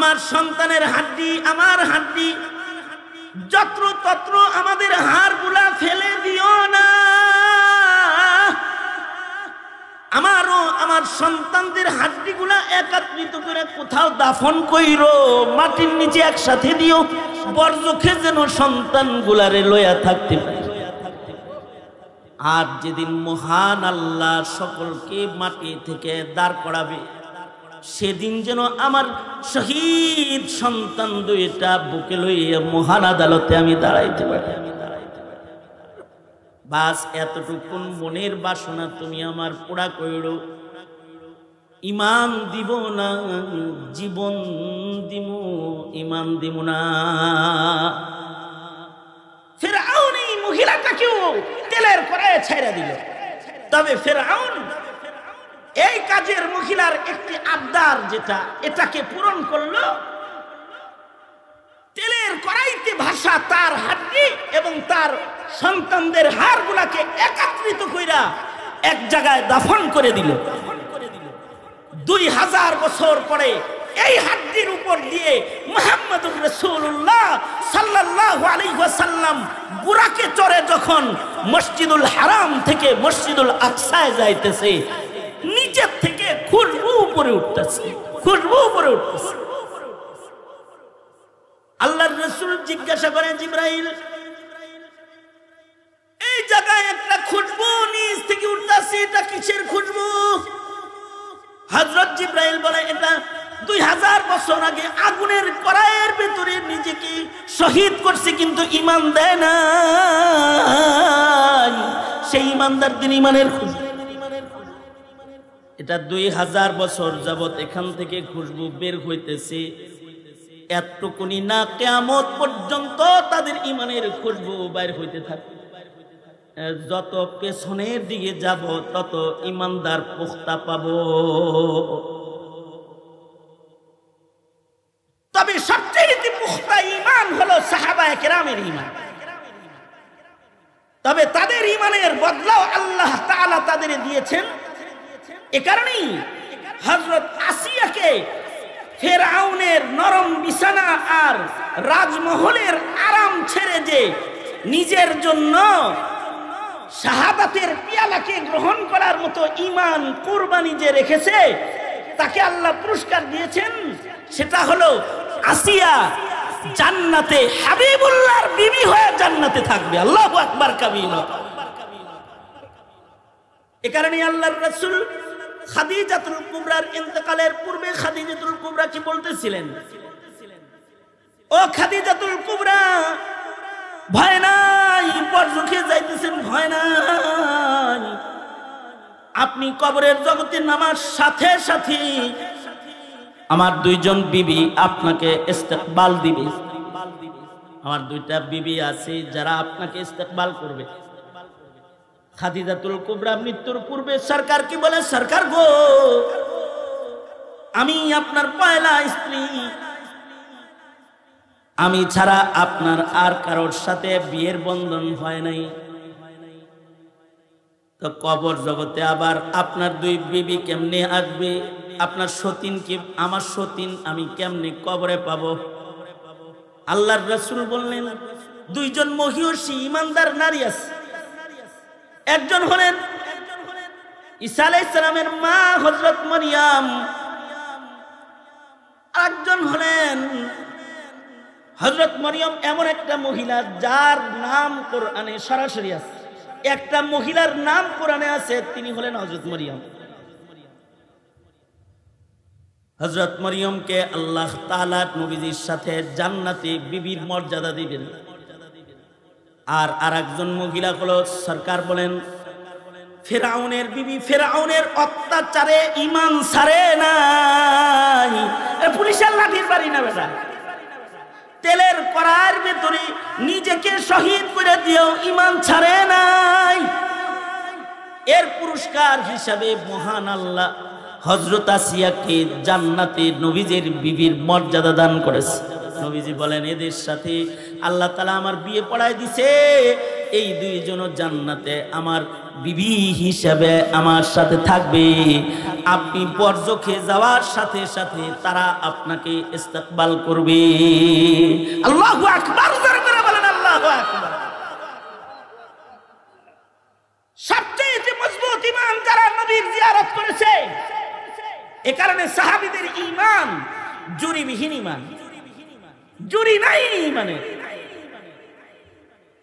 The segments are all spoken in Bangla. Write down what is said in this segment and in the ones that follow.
আমার সন্তানের হাড্ডি, আমার হাড্ডি, যত্র তত্র আমাদের হাড়গুলা ফেলে দিও না। আমারও আমার সন্তানদের হাড্ডিগুলা একত্রিত করে কোথাও দাফন কইরো, মাটির নিচে একসাথে দিও, বর্জখে যেন সন্তানগুলারে লইয়া থাকতে পারে। আর যেদিন মহান আল্লাহ সকলকে মাটি থেকে দাঁড় করাবে, সেদিন যেন আমার শহীদ সন্তান দুইটা বুকে লইয়া মহান আদালতে আমি দাঁড়াইতে পারি। বাস এতটুকুন মনের বাসনা তুমি আমার পুরা কইরো। ইমান দিব না, জীবন দিব, ইমান দিব না। ফিরআউন এই মহিলাটাকেও তেলের কড়াইয়ে ছাইরা দিল। তবে ফিরআউন এই কাজের মহিলার একটি আবদার, যেটা এটাকে পূরণ করলো। তেলের কড়াইতে ভাসা তার হাড্ডি এবং তার সন্তানদের হাড়গুলাকে একত্রিত কইরা এক জায়গায় দাফন করে দিল। 2000 বছর পরে এই হাড্ডির উপর দিয়ে মুহাম্মদুর রাসূলুল্লাহ সাল্লাল্লাহু আলাইহি ওয়াসাল্লাম বুরাকে চড়ে যখন মসজিদুল হারাম থেকে মসজিদুল আকসায় যাইতেছে, নিচের থেকে খুশবু উপরে উঠতেছে, খুশবু উপরে উঠতেছে। আল্লাহর রাসূল জিজ্ঞাসা করেন, জিবরাইল, এই জায়গায় একটা খুশবু নিচ থেকে উঠতেছে, এটা কিসের খুশবু? হযরত জিবরাইল বলে, এটা 2000 বছর আগে আগুনের কড়াইয়ের ভিতরে নিজেকে শহীদ করছে, কিন্তু ঈমান দেয় না। সেই ঈমানদারদের ঈমানের খুশবু। এটা 2000 বছর যাবত এখান থেকে খুশবু বের হইতেছে। এতটুকুনি না, কিয়ামত পর্যন্ত তাদের ঈমানের খুশবু বাইর হইতে থাকে। যত পেছনের দিকে যাব তত ঈমানদার পুখতা পাব। তবে সবচেয়ে পুখতা ঈমান হলো সাহাবায়ে কেরামের ঈমান। তবে তাদের ঈমানের বদলাও আল্লাহ তাআলা তাদের দিয়েছেন। এ কারণেই হযরত আসিয়াকে ফিরআউনের নরম বিছানা আর রাজমহলের আরাম ছেড়ে যে নিজের জন্য শাহাদাতের পিয়ালাকে গ্রহণ করার মতো ঈমান কুরবানি যে রেখেছে, তাকে আল্লাহ পুরস্কার দিয়েছেন। সেটা হলো আসিয়া জান্নাতে হাবিবুল্লাহর বিবি হয়ে জান্নাতে থাকবে। আল্লাহু আকবার কাবীরা। এ কারণে আল্লাহর রাসূল খাদিজাতুল কুবরার ইন্তেকালের পূর্বে খাদিজাতুল কুবরা কি বলতেছিলেন? ও খাদিজাতুল কুবরা, ভয় নাই, বরজখে যাইতেছেন, ভয় নাই। আপনি কবরের জগতে নামার সাথে সাথে আমার 2জন বিবি আপনাকে ইস্তেকবাল দিবে। আমার 2টা বিবি আছে যারা আপনাকে ইস্তেকবাল করবে। খাদিজাতুল কুবরা মৃত্যুর পূর্বে সরকার কি বলে, সরকার গো, আমি আপনার পয়লা স্ত্রী, আমি ছাড়া আপনার আর কারোর সাথে বিয়ের বন্ধন হয় নাই। তো কবর জগতে আবার আপনার 2 বিবি কেমনে আসবে? আপনার সতীন কি, আমার সতীন আমি কেমনে কবরে পাবো? আল্লাহর রাসূল বললেন, 2জন মহিয়সী ঈমানদার নারী আছে। একজন হলেন ঈসা আলাইহিস সালামের মা হযরত মারইয়াম, আরেকজন হলেন হযরত মারইয়াম এমন একটা মহিলা যার নাম কোরআনে সরাসরি আছে। একটা মহিলার নাম কোরআনে আছে, তিনি হলেন হযরত মারইয়াম। হযরত মারইয়ামকে আল্লাহ তাআলা নবীজির সাথে জান্নাতে বিবির মর্যাদা দিবেন। আর আরেকজন মহিলা হলো সরকার বলেন ফিরআউনের বিবি, ফিরআউনের অত্যাচারে ঈমান ছাড়ে নাই। পুলিশের লাঠির বাড়ি না বেটা, তেলের কড়াইয়ের ভিতরে নিজেকে শহীদ করে দিয়েও ঈমান ছাড়ে নাই। এর পুরস্কার হিসাবে মহান আল্লাহ হযরত আসিয়াকে জান্নাতে নবীজির বিবির মর্যাদা দান করেছে। নবীজি বলেন, এদের সাথে আল্লাহ তাআলা আমার বিয়ে পড়ায় দিছে, এই দুইজন জান্নাতে আমার বিবি হিসেবে আমার সাথে থাকবে। আপনি বরজখে যাওয়ার সাথে সাথে তারা আপনাকে ইস্তেকবাল করবে। আল্লাহু আকবার, জোরে করে বলেন আল্লাহু আকবার। সবচেয়ে মজবুত ঈমান যারা নবীর জিয়ারত করেছে, এ কারণে সাহাবীদের ঈমান জুরিবিহীন ঈমান, জুরি নাই ঈমানে।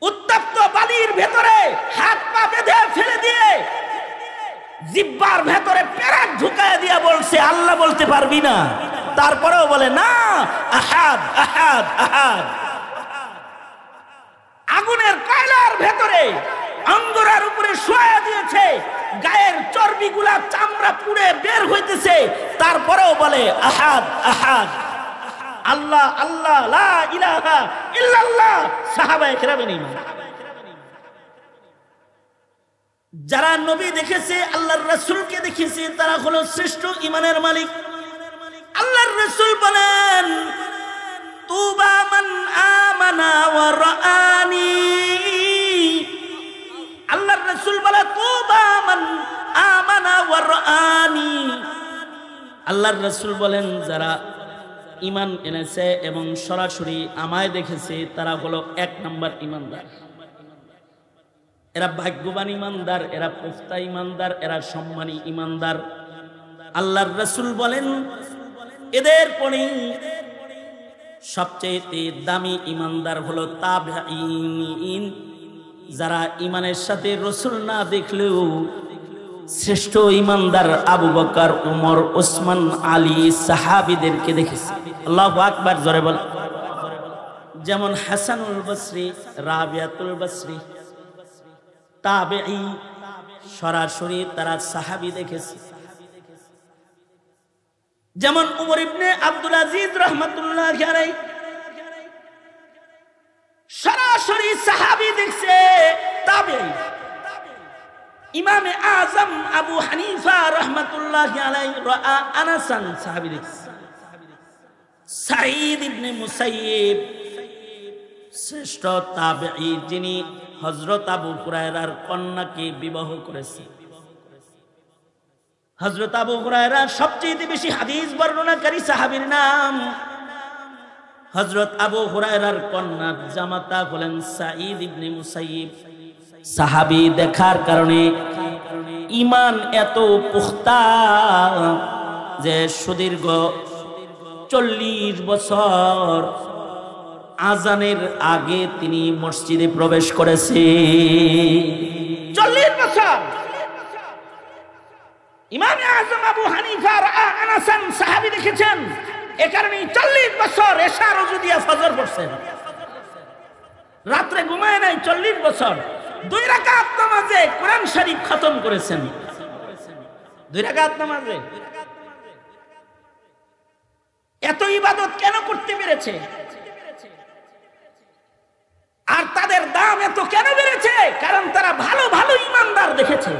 উত্তপ্ত বালির ভেতরে হাত পা বেঁধে ফেলে দিয়ে জিহ্বার ভেতরে পেরেক ঢুকায় দিয়া বলছে আল্লাহ বলতে পারবি না, তারপরেও বলে না আহাদ আহাদ আহাদ। আগুনের কয়লার ভেতরে অঙ্গরার উপরে শোয়া দিয়েছে, গায়ের চর্বিগুলা চামড়া পুড়ে বের হইতেছে, তারপরেও বলে আহাদ আহাদ, আল্লাহ আল্লাহ লা ইলাহা ইল্লাল্লাহ। সাহাবায়ে কেরামের ঈমান। যারা নবী দেখেছে, আল্লাহর রাসূলকে দেখেছে, তারা হলো শ্রেষ্ঠ ঈমানের মালিক। আল্লাহর রাসূল বলেন তুবা মান আমানা ওয়া রাআনি। আল্লাহর রাসূল বলে তুবা মান আমানা ওয়া রাআনি। আল্লাহর রাসূল বলেন যারা ঈমান এনেছে এবং সরাসরি আমায় দেখেছে তারা হলো 1 নম্বর ঈমানদার। এরা ভাগ্যবান ঈমানদার, এরা পুখতা ঈমানদার, এরা সম্মানী ঈমানদার। আল্লাহর রাসূল বলেন এদের পরে সবচেয়ে দামি ঈমানদার হলো তাবেঈন, যারা ঈমানের সাথে রাসূল না দেখলেও শ্রেষ্ঠ ঈমানদার আবু বকর, উমর, ওসমান, আলী সাহাবীদেরকে দেখেছে। আল্লাহু আকবার, জোরে বল। যেমন হাসানুল বসরি, রাবিয়াতুল বসরি তাবেঈ, সরাসরি তারা সাহাবী দেখেছে। যেমন উমর ইবনে আব্দুল আজিজ রাহমাতুল্লাহি আলাইহি সরাসরি সাহাবী দেখছে, তাবেঈ। ইমামে আজম আবু হানিফা রাহমাতুল্লাহি আলাইহি রাআ আনাসান, সাহাবী দেখছে। সাঈদ ইবনে মুসাইয়িব শ্রেষ্ঠ তাবেঈ, যিনি হযরত আবু হুরায়রার কন্যাকে বিবাহ করেছে। হযরত আবু হুরায়রা সবচেয়ে বেশি হাদিস বর্ণনাকারী সাহাবীর নাম। হযরত আবু হুরায়রার কন্যার জামাতা হলেন সাঈদ ইবনে মুসাইয়িব। সাহাবী দেখার কারণে ঈমান এত পুখতা যে সুদীর্ঘ 40 বছর আজানের আগে তিনি মসজিদে প্রবেশ করেছে। 40 বছর। ইমাম আজম আবু হানিফা আনাসান সাহাবী দেখেছেন, এ কারণে 40 বছর এশা রুজু দিয়া ফজর পড়ছেন, রাতে ঘুমায় নাই। 40 বছর 2 রাকাত নামাজে কোরআন শরীফ খতম করেছেন। 2 রাকাত নামাজে এত ইবাদত কেন করতে পেরেছে? আর তাদের দাম এত কেন বেড়েছে? কারণ তারা ভালো ভালো ঈমানদার দেখেছে।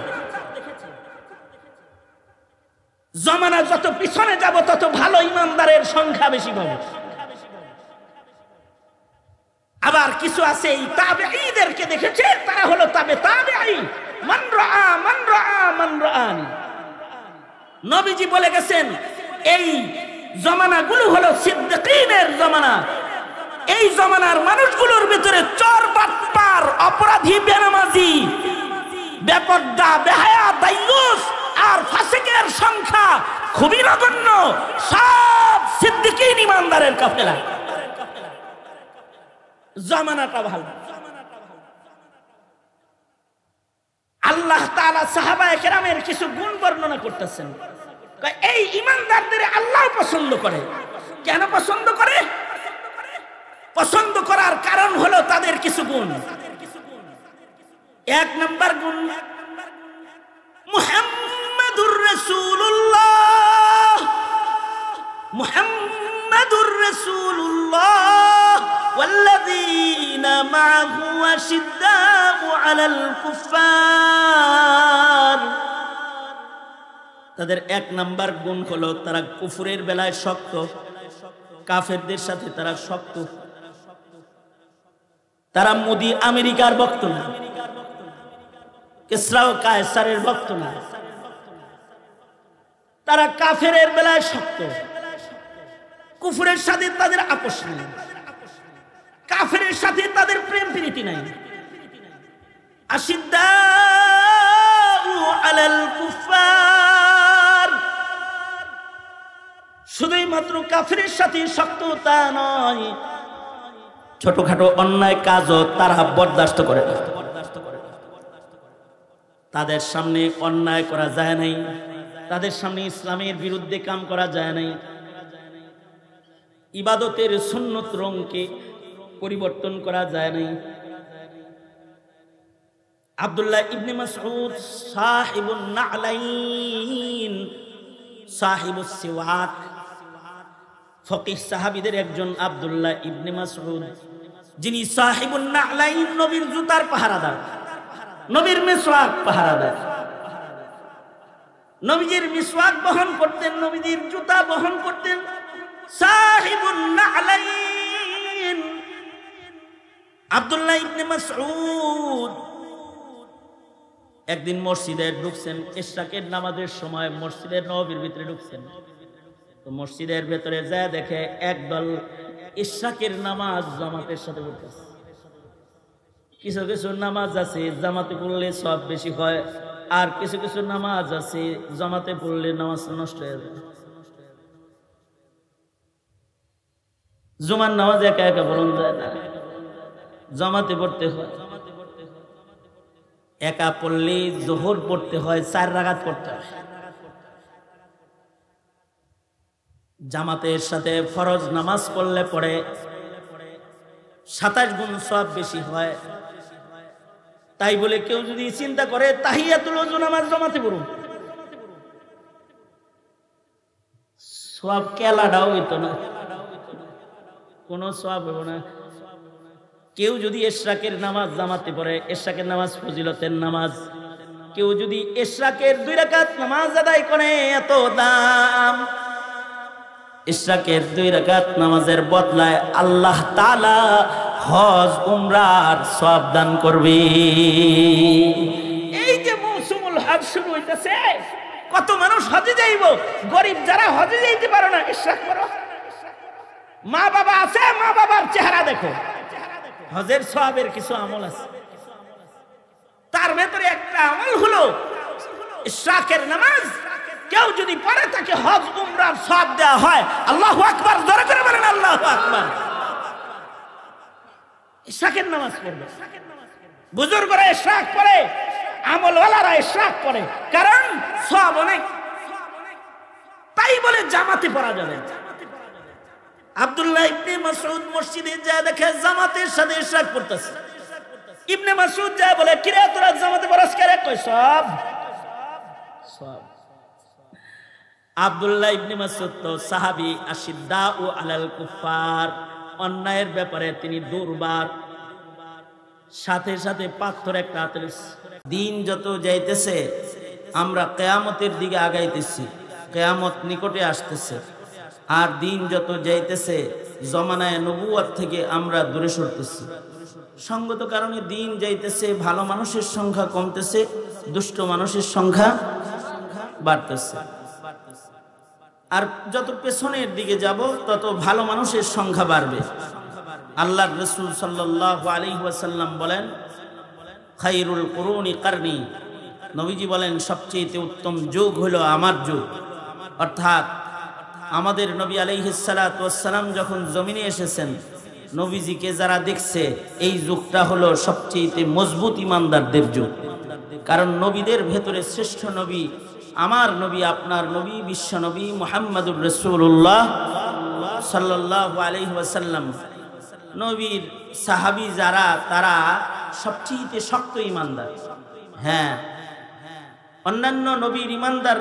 জমানা যত পিছনে যাব তত ভালো ঈমানদারের সংখ্যা বেশি পাবে। আবার কিছু আছে এই তাবেঈদেরকে দেখেছে, তারা হলো তাবেঈ, মান রাআ মান রাআ মান রাআনি। নবীজি বলে গেছেন এই জমানাগুলো হলো সিদ্দিকীনের জমানা। এই জমানার মানুষগুলোর ভিতরে চোর, বাটপার, অপরাধী, বেনামাজি, বেপরদা, বেহায়া, দায়ুস আর ফাসিকের সংখ্যা খুবই নগণ্য। সব সিদ্দিকীন ঈমানদারের কাফেলা। জামানাটা ভালো। আল্লাহ তাআলা সাহাবায়ে কেরামের কিছু গুণ বর্ণনা করতেছেন। এই ঈমানদারদের আল্লাহ পছন্দ করে। কেন পছন্দ করে? পছন্দ করার কারণ হলো তাদের কিছু গুণ। 1 নম্বর গুণ মুহাম্মাদুর রাসূলুল্লাহ। মুহাম্মাদুর রাসূলুল্লাহ ওয়াল্লাযীনা মা'আহু আশিদ্দাউ আলাল কুফফার। তাদের 1 নম্বর গুণ হলো তারা কুফরের বেলায় শক্ত, কাফেরদের সাথে তারা শক্ত। তারা মোদি আমেরিকার ভক্ত না, কিসরা ও কায়সারের ভক্ত না, তারা কাফেরের বেলায় শক্ত, কুফরের সাথে তাদের আপোষ নেই, কাফেরের সাথে তাদের প্রেম প্রীতি নাই। আশিদ্দাউ আলাল কুফার, শুধুই মাত্র কাফেরের সাথে শক্ত তা নয়, ছোটখাটো অন্যায় কাজও তারা বরদাস্ত করে না। তাদের সামনে অন্যায় করা যায় নাই, তাদের সামনে ইসলামের বিরুদ্ধে কাম করা যায় নাই। ইবাদতের সুন্নত রঙকে পরিবর্তন করা যায় নাই। আব্দুল্লাহ ইবনে মাসউদ সাহিবুন নালাইন, সাহিবুস সিওয়াক, ফকিহ সাহাবীদের একজন আব্দুল্লাহ ইবনে মাসউদ, যিনি সাহিবুন নালাইন, নবীর জুতার পাহারাদার, নবীর মিসওয়াক পাহারাদার, নবীজির মিসওয়াক বহন করতেন, নবীজির জুতা বহন করতেন। সাহিবুন নালাইন আব্দুল্লাহ ইবনে মাসউদ একদিন মসজিদে ঢুকছেন, ইশরাকের নামাজের সময় মসজিদের নববীর ভিতরে ঢুকছেন। তো মসজিদের ভেতরে যায় দেখে একদল ইশরাকের নামাজ জামাতের সাথে পড়তেছে। কিছু কিছু নামাজ আছে জামাতে পড়লে সব বেশি হয়, আর কিছু কিছু নামাজ আছে জামাতে পড়লে নামাজ নষ্ট হয়ে যায়। জুমার নামাজ একা একা পড়ন যায় না, জামাতে পড়তে হয়। একা পড়লে জোহর পড়তে হয়, 4 রাকাত পড়তে হয়। জামাতের সাথে ফরজ নামাজ পড়লে পড়ে 27 গুণ সওয়াব বেশি হয়। তাই বলে কেউ যদি চিন্তা করে তাহিয়াতুল ওযু নামাজ জামাতে পড়ুন, সওয়াব কেলাটাও হইতো না, কোনো সওয়াব হবে না। কেউ যদি ইশরাকের নামাজ জামাতে পড়ে, ইশরাকের নামাজ ফজিলতের নামাজ, কেউ যদি ইশরাকের 2 রাকাত নামাজ আদায় করে, এত দাম। ইশরাকের 2 রাকাত নামাজের বদলায় আল্লাহ তাআলা হজ উমরার সওয়াব দান করবে। এই যে মৌসুমুল হজ শুরু হইতাছে, কত মানুষ হজে যাইব, গরিব যারা হজে যাইতে পারে না, ইশরাক করো। মা বাবা আছে, মা বাবার চেহারা দেখো। হজের সওয়াবের কিছু আমল আছে, তার ভেতরে একটা আমল হলো ইশরাকের নামাজ। কেউ যদি পড়ে তাকে হজ উমরার সওয়াব দেওয়া হয়। আল্লাহু আকবার, জোরে করে বলেন আল্লাহু আকবার। ইশরাকের নামাজ পড়বে, বুজুর্গরা ইশরাক পড়ে, আমলওয়ালারা ইশরাক পড়ে, কারণ সওয়াব অনেক। তাই বলে জামাতে পড়া যাবে। আব্দুল্লাহ ইবনে মাসউদ মসজিদে যায় দেখে জামাতের সাথে ইশরাক পড়তেছে। ইবনে মাসউদ যায় বলে, কিরে তোরা জামাতে পড়াস কেন? কই সব সব। আব্দুল্লাহ ইবনে মাসউদ তো সাহাবী, আশিদ্দাউ আলাল কুফার, অন্যায়ের ব্যাপারে তিনি দুর্বার। সাথে সাথে পাথর একটা হাতে। দিন যত যাইতেছে আমরা কিয়ামতের দিকে আগাইতেছি, কিয়ামত নিকটে আসতেছে। আর দিন যত যাইতেছে জমানায়ে নবুয়ত থেকে আমরা দূরে সরতেছি। সঙ্গত কারণে দিন যাইতেছে, ভালো মানুষের সংখ্যা কমতেছে, দুষ্ট মানুষের সংখ্যা বাড়তেছে। আর যত পেছনের দিকে যাব তত ভালো মানুষের সংখ্যা বাড়বে। আল্লাহর রাসূল সাল্লাল্লাহু আলাইহি ওয়াসাল্লাম বলেন, খায়রুল কুরুনি কারনি, নবীজি বলেন সবচেয়ে উত্তম যুগ হলো আমার যুগ। অর্থাৎ আমাদের নবী আলাইহিস সালাতু ওয়াস সালাম যখন জমিনে এসেছেন, নবীজিকে যারা দেখছে এই যুগটা হলো সবচেয়ে মজবুত ইমানদারদের যুগ। কারণ নবীদের ভেতরে শ্রেষ্ঠ নবী আমার নবী, আপনার নবী, বিশ্ব নবী মুহাম্মদুর রাসূলুল্লাহ সাল্লাল্লাহু আলাইহি ওয়াসাল্লাম। নবীর সাহাবী যারা, তারা সবচেয়ে শক্ত ইমানদার। হ্যাঁ, অন্যান্য নবীর ইমানদার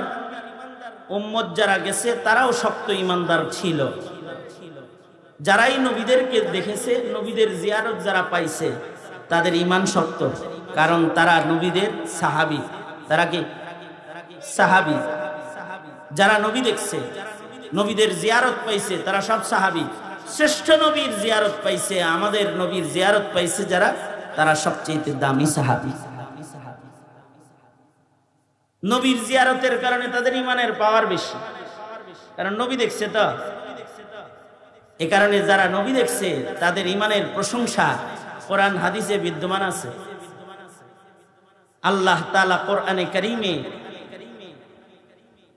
উম্মত যারা গেছে তারাও শক্ত ইমানদার ছিল। যারাই নবীদেরকে দেখেছে, নবীদের জিয়ারত যারা পাইছে, তাদের ঈমান শক্ত, কারণ তারা নবীদের সাহাবী। তারা কি সাহাবী? যারা নবী দেখছে, নবীদের জিয়ারত পাইছে, তারা সব সাহাবী। শ্রেষ্ঠ নবীর জিয়ারত পাইছে, আমাদের নবীর জিয়ারত পাইছে যারা, তারা সবচেয়ে দামি সাহাবী। নবীর জিয়ারতের কারণে তাদের ইমানের পাওয়ার বেশি, কারণ নবী দেখছে তো। এ কারণে যারা নবী দেখছে তাদের ইমানের প্রশংসা কোরআন হাদিসে বিদ্যমান আছে। আল্লাহ তাআলা কোরআনে কারীমে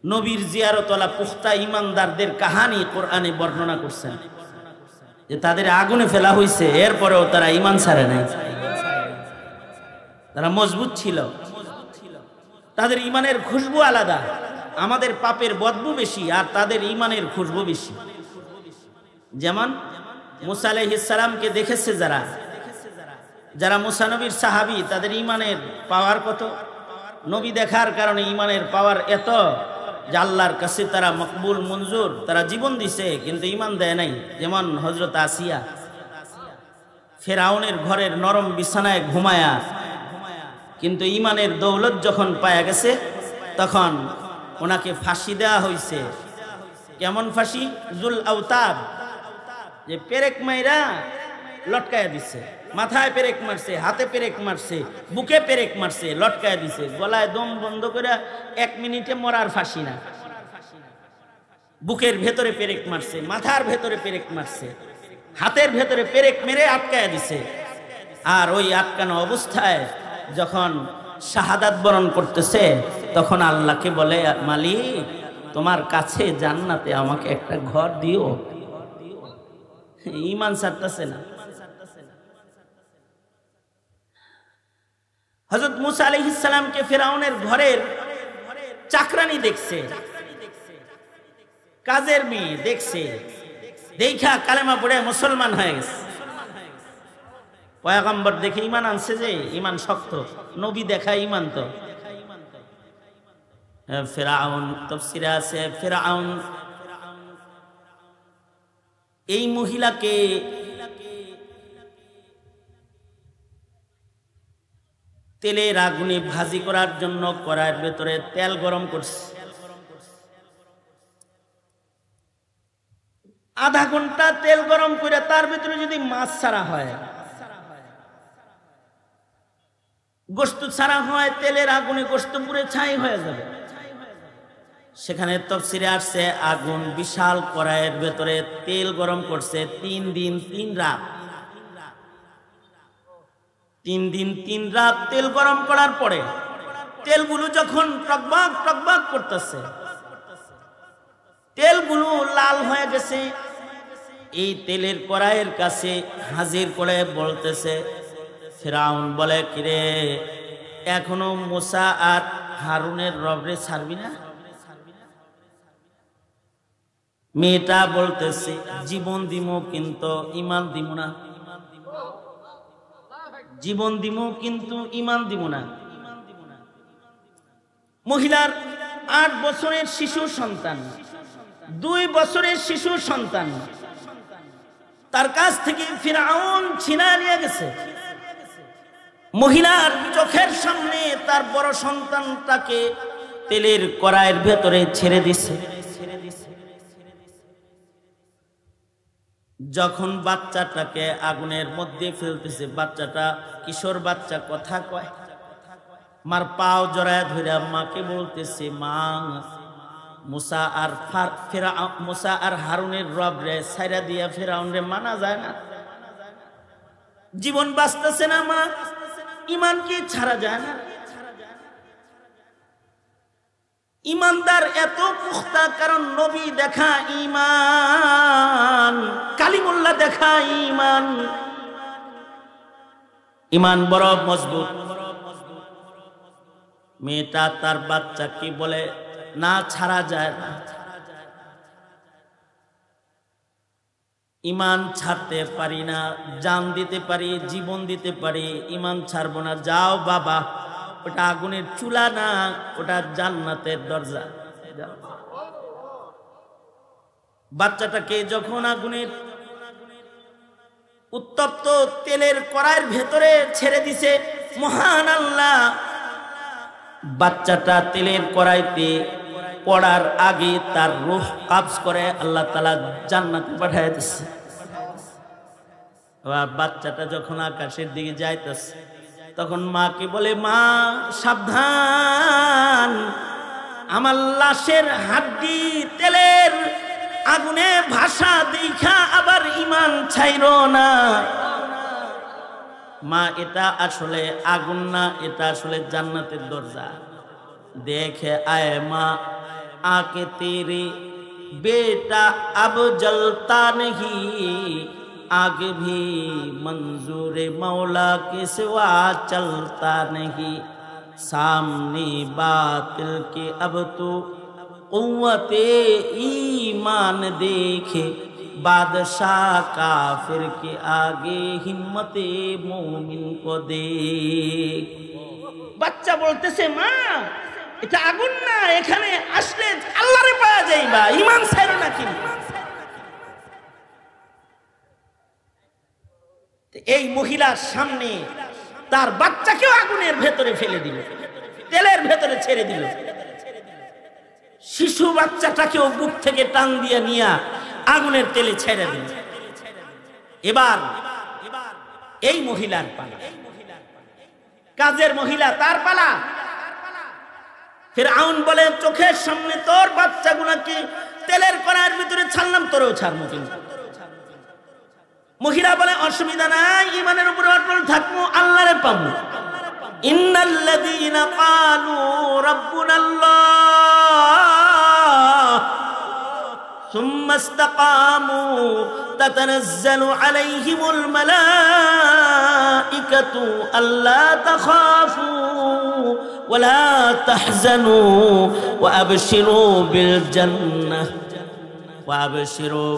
নবীর জিয়ারতওয়ালা পুখতা ইমানদারদের কাহিনী কোরআনে বর্ণনা করছেন, যে তাদের আগুনে ফেলা হয়েছে, এরপরেও তারা ইমান ছাড়ে নাই, তারা মজবুত ছিল, তাদের ইমানের খুশবু আলাদা। আমাদের পাপের বদবু বেশি আর তাদের ইমানের খুশবু বেশি। যেমন মুসা আলাইহিস সালামকে দেখেছে যারা, যারা মুসা নবীর সাহাবী, তাদের ইমানের পাওয়ার কত। নবী দেখার কারণে ইমানের পাওয়ার এত যে আল্লাহর কাছে তারা মকবুল মঞ্জুর, তারা জীবন দিছে কিন্তু ইমান দেয় নাই। যেমন হযরত আসিয়া ফেরাউনের ঘরের নরম বিছানায় ঘুমায়া, কিন্তু ইমানের দৌলত যখন পায়া গেছে তখন ওনাকে ফাঁসি দেওয়া হয়েছে। কেমন ফাঁসি? জুল আওতাব, যে পেরেক মাইরা লটকায়া দিছে, মাথায় পেরেক মারছে, হাতে পেরেক মারছে, বুকে পেরেক মারছে, লটকায়া দিছে, গলায় দম বন্ধ করে 1 মিনিটে মরার ফাঁসি না, বুকের ভেতরে পেরেক মারছে, মাথার ভেতরে পেরেক মারছে, হাতের ভেতরে পেরেক মেরে আটকায়া দিছে। আর ওই আটকানো অবস্থায় যখন শাহাদাত বরণ করতেছে তখন আল্লাহকে বলে, মালিক তোমার কাছে জান্নাতে আমাকে একটা ঘর দিও। ঈমান ছাড়তেছে না। হযরত মুসা আলাইহিস সালামকে ফিরআউনের ঘরের চাকরানি দেখছে, কাজের মেয়ে দেখছে, দেখা কালেমা পড়ে মুসলমান হয়ে গেছে। পয়গম্বর দেখে ঈমান আনছে, যে ঈমান শক্ত, নবী দেখা ঈমান। তো ফিরআউন, তাফসীরে আছে ফিরআউন এই মহিলাকে তেলের আগুনে ভাজি করার জন্য কড়াইয়ের ভেতরে তেল গরম করছে। আধা ঘন্টা তেল গরম করে তার ভিতরে যদি মাছ ছাড়া হয়, গোশত ছাড়া হয়, তেলের আগুনে গোশত পুড়ে ছাই হয়ে যাবে। সেখানে তাফসীরে আসছে আগুন বিশাল কড়াইয়ের ভেতরে তেল গরম করছে 3 দিন 3 রাত। 3 দিন 3 রাত তেল গরম করার পরে তেলগুলো যখন টকবক টকবক করতেছে, তেলগুলো লাল হয়ে গেছে, এই তেলের কড়াইয়ের কাছে হাজির করে বলতেছে, ফিরআউন বলে, কিরে এখনো মুসা আর হারুনের রবরে ছাড়বি না? মেয়েটা বলতেছে, জীবন দিমু কিন্তু ঈমান দিমু না, জীবন দিমু কিন্তু ঈমান দিমু না। মহিলার 8 বছরের শিশু সন্তান, 2 বছরের শিশু সন্তান, তার কাছ থেকে ফিরআউন ছিনা নিয়ে গেছে। মহিলার চোখের সামনে তার বড় সন্তানটাকে তেলের কড়াইয়ের ভেতরে ছেড়ে দিছে। যখন বাচ্চাটাকে আগুনের মধ্যে ফেলতেছে, বাচ্চাটা কিশোর বাচ্চা কথা কয়, মার পাও জড়ায় ধরে মাকে বলতেছে, মা মুসা আর হারুনের রব রে ছাইরা দিয়া ফিরআউন রে মানা যায় না, জীবন বাঁচতেছে না মা, ঈমান কি ছাড়া যায় না? ঈমানদার এত পুখতা, কারণ নবী দেখা ঈমান, কালিমুল্লাহ দেখা ঈমান, ঈমান বড় মজবুত। মেয়েটা তার বাচ্চাকে বলে, না ছাড়া যায় না, ঈমান ছাড়তে পারি না, জান দিতে পারি, জীবন দিতে পারি, ঈমান ছাড়বো না। যাও বাবা, ওটা আগুনের চুলা না, ওটা জান্নাতের দরজা। বাচ্চাটাকে যখন আগুনের উত্তপ্ত তেলের কড়াইয়ের ভেতরে ছেড়ে দিছে, মহান আল্লাহ বাচ্চাটা তেলের কড়াইতে পড়ার আগে তার রূহ কাবজ করে আল্লাহ তাআলা জান্নাতে পাঠিয়ে দিচ্ছে। বাচ্চাটা যখন আকাশের দিকে যাইতেছে তখন মাকে বলে, মা সাবধান, আমার লাশের হাড্ডি তেলের আগুনে ভাষা দেখা আবার ঈমান ছাইরো না। মা এটা আসলে আগুন না, এটা আসলে জান্নাতের দরজা। देखे आए माँ आके तेरे बेटा अब जलता नहीं, आगे भी मंजूर मौला के सिवा चलता नहीं। सामने बातिल के अब तो कुव्वते ईमान देखे, बादशाह काफिर के आगे हिम्मते मोमिन को देख। बच्चा बोलते से माँ এটা আগুন না, এখানে আসলে আল্লাহরে পাওয়া যাইবা, ঈমান ছাইরো না। কি এই মহিলার সামনে তার বাচ্চাকেও আগুনের ভেতরে ফেলে দিল, তেলের ভেতরে ছেড়ে দিল। শিশু বাচ্চাটাকেও বুক থেকে টান দিয়ে নিয়ে আগুনের তেলে ছেড়ে দিল। এবার এই মহিলার পালা, কাজের মহিলা, তার পালা। ফিরআউন বলে, চোখের সামনে তোর বাচ্চাগুলোকে তেলের কড়াইয়ের ভিতরে ছাড়লাম, তোরেও ছাড়বো। কিন্তু মহিলা বলে, অসুবিধা নাই, ঈমানের উপরে অটল থাকবো, আল্লাহরে পাবো। ইন্নাল্লাযীনা ক্বালু রাব্বুনাল্লাহ সুম্মা ইসতাকামু তাতানাজ্জালু আলাইহিমুল মালাইকাতু আল্লা তাখাফু ولا تحزنوا وأبشروا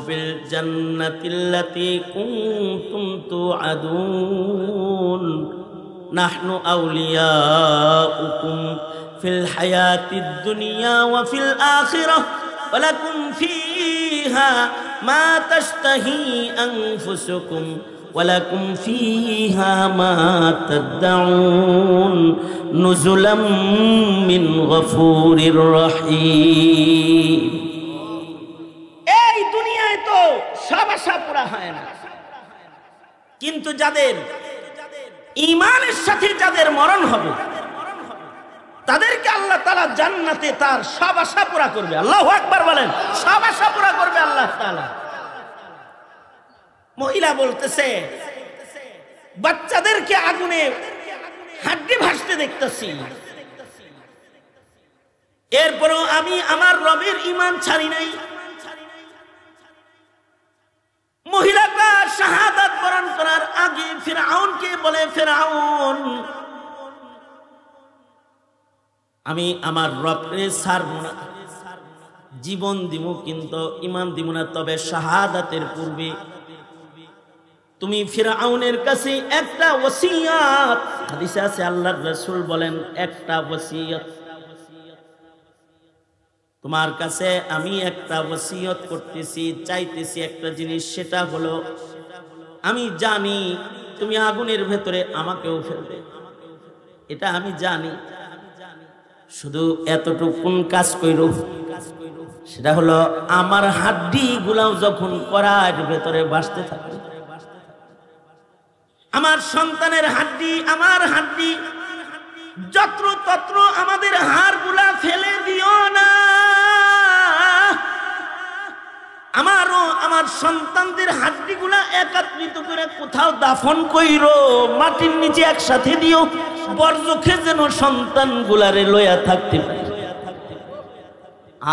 بالجنة التي كنتم توعدون نحن أولياؤكم في الحياة الدنيا وفي الآخرة ولكم فيها ما تشتهي أنفسكم ولكم فيها ما تدعون نزلا من غفور رحيم। এই দুনিয়ায় তো সব আশা পুরা হয় না, কিন্তু যাদের ঈমানের সাথে যাদের মরণ হবে তাদেরকে আল্লাহ তাআলা জান্নাতে তার সব আশা পুরা করবে। আল্লাহু আকবার বলেন, সব আশা পুরা করবে আল্লাহ তাআলা। মহিলা বলতেছে, বাচ্চাদেরকে আগুনে হাড্ডি ভাসতে দেখতেছি, এরপরও আমি আমার রবের ঈমান ছাড়ি নাই। মহিলাটা শাহাদাত বরণ করার আগে ফিরআউনকে বলে, ফিরআউন, আমি আমার রবকে ছাড়ব না, জীবন দিব কিন্তু ঈমান দিব না। তবে শাহাদাতের পূর্বে তুমি ফিরআউনের কাছে একটা ওসিয়ত, হাদিসে আছে আল্লাহর রাসূল বলেন, একটা ওসিয়ত তোমার কাছে আমি একটা ওসিয়ত করতেছি, চাইতেছি একটা জিনিস, সেটা হলো আমি জানি তুমি আগুনের ভেতরে আমাকেও ফেলবে, এটা আমি জানি। শুধু এতটুকুন কাজ কইরো, সেটা হলো আমার হাড্ডি গুলাও যখন কড়াইয়ের ভেতরে ভাসতে থাকে, আমার সন্তানের হাড্ডি, আমার হাড্ডি, যত্র তত্র আমাদের হাড়গুলা ফেলে দিও না। আমারও আমার সন্তানদের হাড্ডিগুলা একত্রিত করে কোথাও দাফন কইরো, মাটির নিচে একসাথে দিও, বরজখে যেন সন্তানগুলারে লইয়া থাকতে পারে।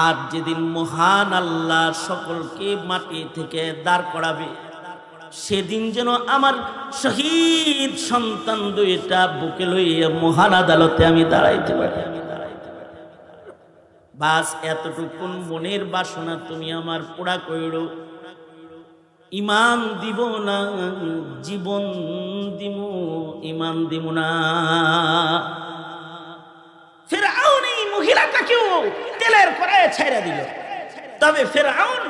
আর যেদিন মহান আল্লাহ সকলকে মাটি থেকে দাঁড় করাবে, সেদিন যেন আমার শহীদ সন্তান দুইটা বুকে লইয়া মহান আদালতে আমি দাঁড়াইতে পারি। বাস এতটুকুন মনের বাসনা তুমি আমার পুরা কইরো। ঈমান দিব না, জীবন দিব, ঈমান দিব না। ফিরআউন এই মহিলাটাকেও তেলের কড়াইয়ে ছেড়ে দিল। তবে ফিরআউন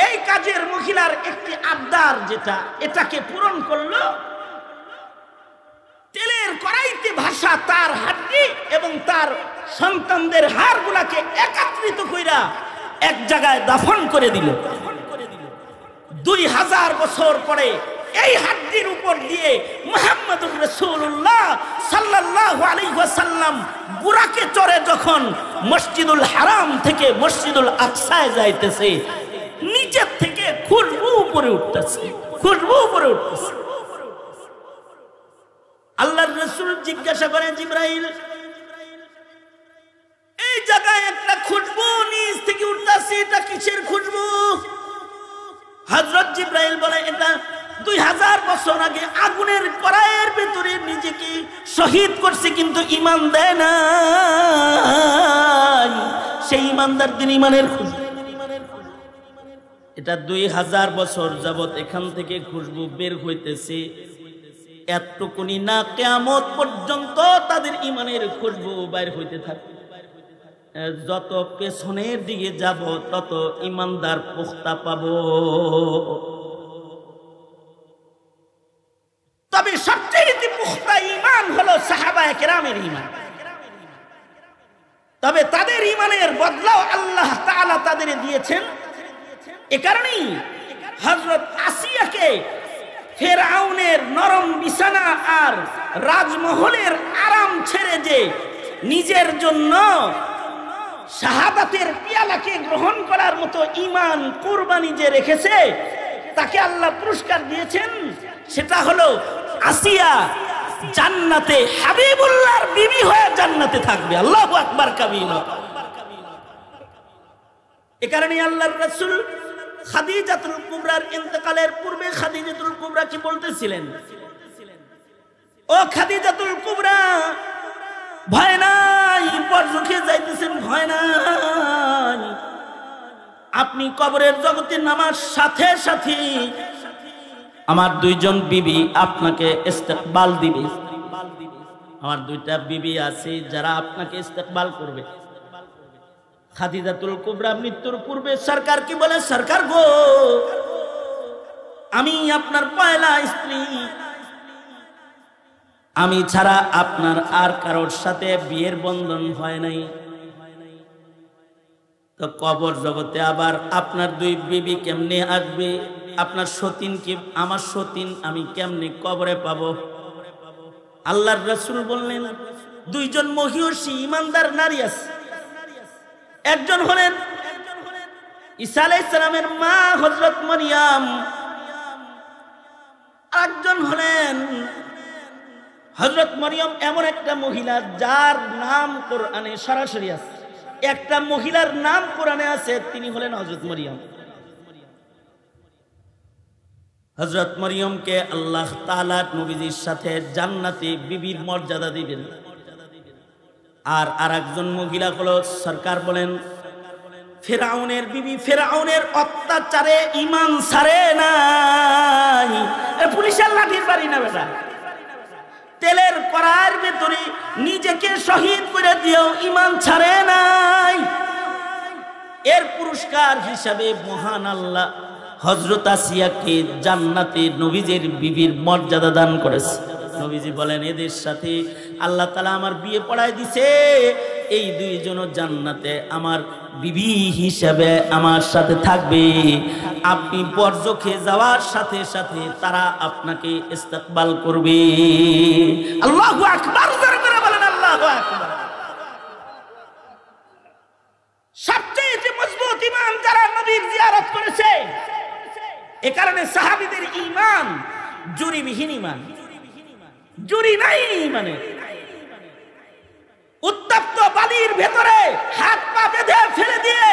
এই কাজের মহিলার একটি আবদার, যেটা এটাকে পূরণ করলো। তেলের কড়াইতে ভাসা তার হাড্ডি এবং তার সন্তানদের হাড়গুলাকে একত্রিত কইরা এক জায়গায় দাফন করে দিল। 2000 বছর পরে এই হাড্ডির উপর দিয়ে মুহাম্মদুর রাসূলুল্লাহ সাল্লাল্লাহু আলাইহি ওয়াসাল্লাম বুরাকে চড়ে যখন মসজিদুল হারাম থেকে মসজিদুল আকসায় যাইতেছে, নিচের থেকে খুশবু উপরে উঠতেছে, খুশবু উপরে উঠতেছে। আল্লাহর রাসূল জিজ্ঞাসা করেন, জিবরাইল, এই জায়গায় একটা খুশবু নিচ থেকে উঠতেছে, এটা কিসের খুশবু? হযরত জিবরাইল বলে, এটা 2000 বছর আগে আগুনের কড়াইয়ের ভিতরে নিজেকে শহীদ করছে কিন্তু ঈমান দেয় না, সেই ঈমানদারদের ঈমানের খুশবু। এটা 2000 বছর যাবত এখান থেকে খুশবু বের হইতেছে, এতটুকুনি না কিয়ামত পর্যন্ত তাদের ঈমানের খুশবু বাইর হইতে থাকে। যত পেছনের দিকে যাব তত ঈমানদার পুখতা পাবো। তবে সবচেয়ে পুখতা ঈমান হলো সাহাবায়ে কেরামের ঈমান। তবে তাদের ঈমানের বদলাও আল্লাহ তাআলা তাদের দিয়েছেন। এ কারণেই হযরত আসিয়াকে ফেরাউনের নরম বিছানা আর রাজমহলের আরাম ছেড়ে যে নিজের জন্য শাহাদাতের পিয়ালাকে গ্রহণ করার মতো ঈমান কুরবানি যে রেখেছে, তাকে আল্লাহ পুরস্কার দিয়েছেন। সেটা হলো আসিয়া জান্নাতে হাবিবুল্লাহর বিবি হয়ে জান্নাতে থাকবে। আল্লাহু আকবার কাবীরা। এ কারণে আল্লাহর রাসূল খাদিজাতুল কুবরার ইন্তেকালের পূর্বে খাদিজাতুল কুবরা কি বলতেছিলেন? ও খাদিজাতুল কুবরা, ভয় নাই, বরজখে যাইতেছেন, ভয় নাই। আপনি কবরের জগতে নামার সাথে সাথে আমার 2 জন বিবি আপনাকে ইস্তেকবাল দিবে। আমার 2টা বিবি আছে যারা আপনাকে ইস্তেকবাল করবে। খাদিজাতুল কুবরা মৃত্যুর পূর্বে সরকার কি বলে, সরকার গো, আমি আপনার পয়লা স্ত্রী, আমি ছাড়া আপনার আর কারোর সাথে বিয়ের বন্ধন হয় নাই। তো কবর জগতে আবার আপনার 2 বিবি কেমনে আসবে? আপনার সতীন কি, আমার সতীন আমি কেমনে কবরে পাবো? আল্লাহর রাসূল বললেন, 2 জন মহিয়সী ঈমানদার নারী আছে। একজন হলেন ঈসা আলাইহিস সালামের মা হযরত মারইয়াম, আরেকজন হলেন হযরত মারইয়াম এমন একটা মহিলা যার নাম কোরআনে সরাসরি আছে। একটা মহিলার নাম কোরআনে আছে, তিনি হলেন হযরত মারইয়াম। হযরত মারইয়ামকে আল্লাহ তাআলা নবীজির সাথে জান্নাতে বিবির মর্যাদা দিবেন। আর আরেকজন মহিলা হলো সরকার বলেন ফেরাউনের বিবি, ফেরাউনের অত্যাচারে ঈমান ছাড়ে নাই। পুলিশের লাঠির বাড়ি না বেটা, তেলের কড়াইয়ের ভেতরে নিজেকে শহীদ করে দিয়েও ঈমান ছাড়ে নাই। এর পুরস্কার হিসাবে মহান আল্লাহ হযরত আসিয়াকে জান্নাতে নবীজির বিবির মর্যাদা দান করেছে। নবীজি বলেন, এদের সাথে আল্লাহ তাআলা আমার বিয়ে পড়ায় দিছে, এই 2 জন জান্নাতে আমার বিবি হিসাবে আমার সাথে থাকবে। আপনি বরজখে যাওয়ার সাথে সাথে তারা আপনাকে ইস্তেকবাল করবে। আল্লাহু আকবার, জোরে করে বলেন আল্লাহু আকবার। সবচেয়ে মজবুত ঈমান যারা নবীর জিয়ারত করেছে, এ কারণে সাহাবীদের ঈমান জুরিবিহীন ঈমান, জুরি নাই ঈমানে। উত্তপ্ত বালির ভেতরে হাত পা বেঁধে ফেলে দিয়ে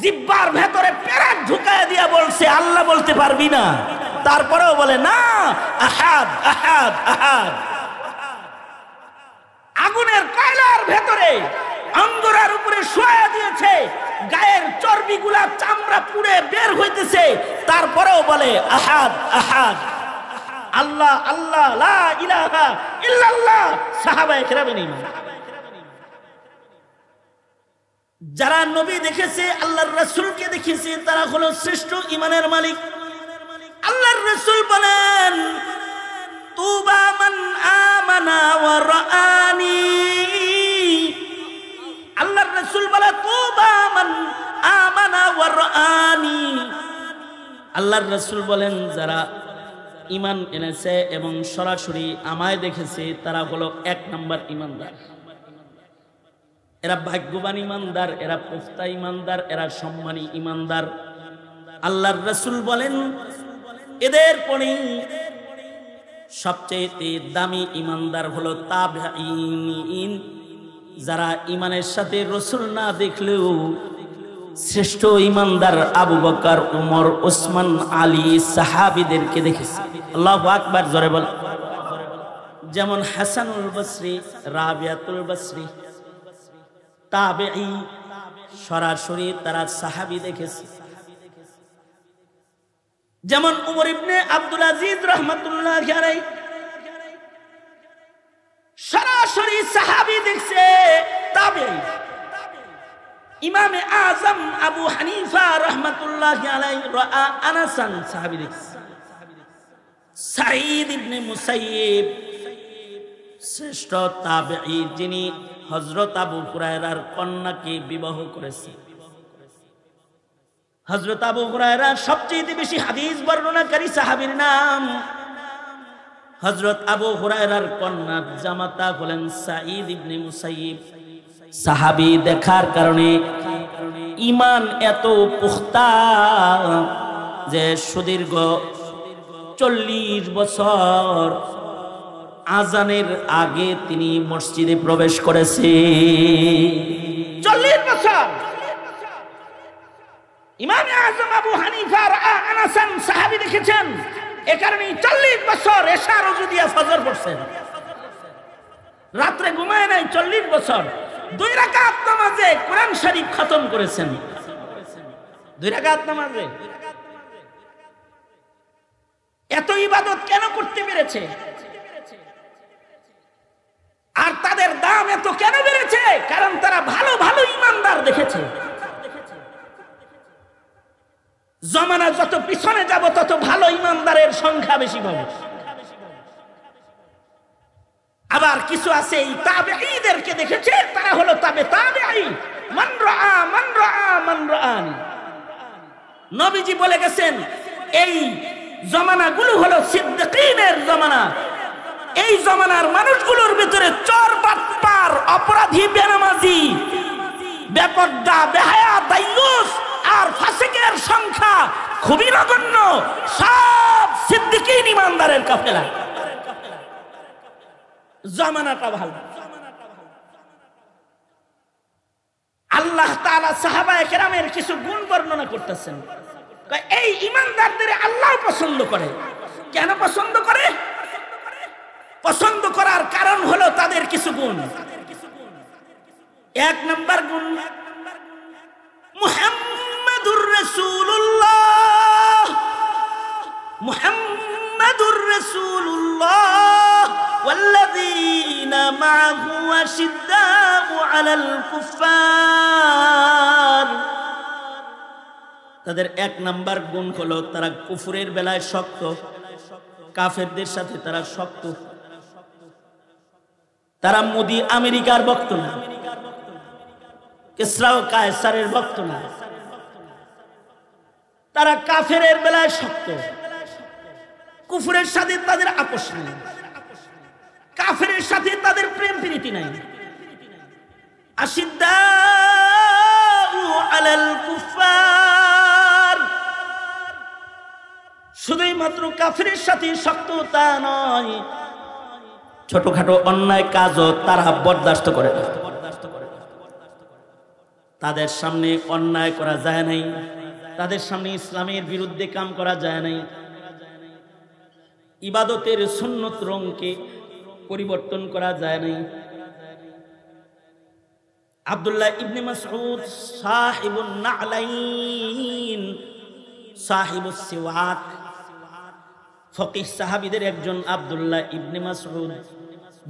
জিহ্বার ভেতরে পেরেক ঢুকায় দিয়ে বলছে আল্লাহ বলতে পারবি না, তারপরেও বলে না, আহাদ আহাদ আহাদ। আগুনের কয়লার ভেতরে অঙ্গরার উপরে শোয়া দিয়েছে, গায়ের চর্বিগুলা চামড়া পুড়ে বের হইতেছে, তারপরেও বলে আহাদ আহাদ, আল্লাহ আল্লাহ, লা ইলাহা ইল্লাল্লাহ। সাহাবায়ে কেরামের ঈমান। যারা নবী দেখেছে, আল্লাহর রাসূলকে দেখেছে, তারা হলো শ্রেষ্ঠ ঈমানের মালিক। আল্লাহর রাসূল বলেন, তুবা মান আমানা ওয়া রাআনি। আল্লাহর রাসূল বলে, তুবা মান আমানা ওয়া রাআনি। আল্লাহর রাসূল বলেন, যারা ঈমান এনেছে এবং সরাসরি আমায় দেখেছে, তারা হলো 1 নম্বর ঈমানদার। এরা ভাগ্যবান ঈমানদার, এরা পুখতা ঈমানদার, এরা সম্মানী ঈমানদার। আল্লাহর রাসূল বলেন এদের পরে সবচেয়ে দামি ঈমানদার হলো তাবেঈন, যারা ঈমানের সাথে রাসূল না দেখলেও শ্রেষ্ঠ ঈমানদার আবু বকর, উমর, ওসমান, আলী সাহাবীদেরকে দেখেছে। আল্লাহু আকবার, জোরে বল। যেমন হাসানুল বসরি, রাবিয়াতুল বসরি তাবেঈ, সরাসরি তারা সাহাবী দেখেছে। যেমন উমর ইবনে আব্দুল আজিজ রাহমাতুল্লাহি আলাইহি সরাসরি সাহাবী দেখছে, তাবেঈ। ইমামে আযম আবু হানিফা রাহমাতুল্লাহি আলাইহি রাআ আনাসান, সাহাবী দেখছে। সাঈদ ইবনে মুসাইয়িব শ্রেষ্ঠ তাবেঈ, যিনি হযরত আবু হুরায়রার কন্যাকে বিবাহ করেছে। হযরত আবু হুরায়রা সবচেয়ে বেশি হাদিস বর্ণনাকারী সাহাবীর নাম। হযরত আবু হুরায়রার কন্যার জামাতা হলেন সাঈদ ইবনে মুসাইয়িব। সাহাবী দেখার কারণে ঈমান এত পুখতা যে সুদীর্ঘ 40 বছর আজানের আগে তিনি মসজিদে প্রবেশ করেছে। 40 বছর ইমাম আযম আবু হানিফা আনাসান সাহাবী দেখেছেন। এ কারণে 40 বছর এশা রুজু দিয়া ফজর পড়ছেন, রাতে ঘুমায় নাই। 40 বছর 2 রাকাত নামাজে কোরআন শরীফ খতম করেছেন। 2 রাকাত নামাজে এত ইবাদত কেন করতে পেরেছে? আর তাদের দাম এত কেন বেড়েছে? কারণ তারা ভালো ভালো ঈমানদার দেখেছে। জমানা যত পিছনে যাব তত ভালো ঈমানদারের সংখ্যা বেশি পাবে। আবার কিছু আছে এই তাবেঈদেরকে দেখেছে, তারা হলো তাবেঈ, মান রাআ মান রাআনি। নবীজি বলে গেছেন এই জমানাগুলো হলো সিদ্দিকীনের জমানা। এই জমানার মানুষগুলোর ভিতরে চোর, বাটপার, অপরাধী, বেনামাজি, বেপরদা, বেহায়া, দায়ুস আর ফাসিকের সংখ্যা খুবই নগণ্য। সব সিদ্দিকীন ঈমানদারের কাফেলা। জামানাটা ভালো। আল্লাহ তাআলা সাহাবায়ে কেরামের কিছু গুণ বর্ণনা করতেছেন। এই ঈমানদারদের আল্লাহ পছন্দ করে। কেন পছন্দ করে? পছন্দ করার কারণ হলো তাদের কিছু গুণ। 1 নম্বর গুণ, মুহাম্মাদুর রাসূলুল্লাহ, মুহাম্মাদুর রাসূলুল্লাহ ওয়াল্লাযীনা মা'আহু আশিদ্দাউ আলাল কুফফার। তাদের 1 নম্বর গুণ হলো তারা কুফরের বেলায় শক্ত, কাফেরদের সাথে তারা শক্ত। তারা মোদি আমেরিকার ভক্ত না, কিসরা ও কায়সারের ভক্ত না। তারা কাফেরের বেলায় শক্ত, কুফরের সাথে তাদের আপোষ নেই, কাফেরের সাথে তাদের প্রেম প্রীতি নাই। আশিদ্দাউ আলাল কুফফার, শুধুই মাত্র কাফেরের সাথে শক্ত তা নয়, ছোটখাটো অন্যায় কাজও তারা বরদাস্ত করে না। তাদের সামনে অন্যায় করা যায় নাই, তাদের সামনে ইসলামের বিরুদ্ধে কাম করা যায় নাই। ইবাদতের সুন্নত রঙকে পরিবর্তন করা যায় নাই। আব্দুল্লাহ ইবনে মাসউদ সাহিবুন নালাইন, সাহিবুস সিওয়াক, ফকিহ সাহাবীদের একজন আব্দুল্লাহ ইবনে মাসউদ,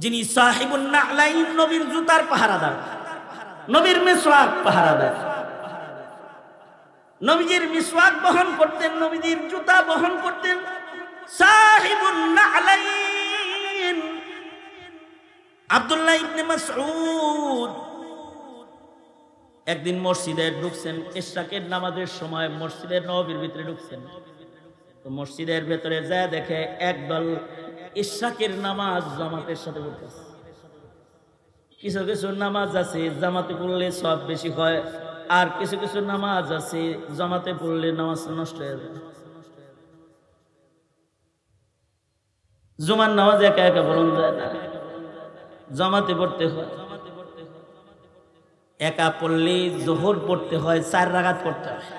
যিনি সাহিবুন নালাইন, নবীর জুতার পাহারাদার, নবীর মিসওয়াক পাহারাদার। নবীজির মিসওয়াক বহন করতেন, নবীজির জুতা বহন করতেন। সাহিবুন নালাইন আব্দুল্লাহ ইবনে মাসউদ একদিন মসজিদে ঢুকছেন, ইশরাকের নামাজের সময় মসজিদের নববীর ভিতরে ঢুকছেন। তো মসজিদের ভেতরে যায় দেখে একদল ইশরাকের নামাজ জামাতের সাথে পড়তেছে। কিছু কিছু নামাজ আছে জামাতে পড়লে সব বেশি হয়, আর কিছু কিছু নামাজ আছে জামাতে পড়লে নামাজ নষ্ট হয়ে যায়। জুমার নামাজ একা একা পড়ন যায় না, জামাতে পড়তে হয়। একা পড়লে জোহর পড়তে হয় 4 রাকাত পড়তে হয়।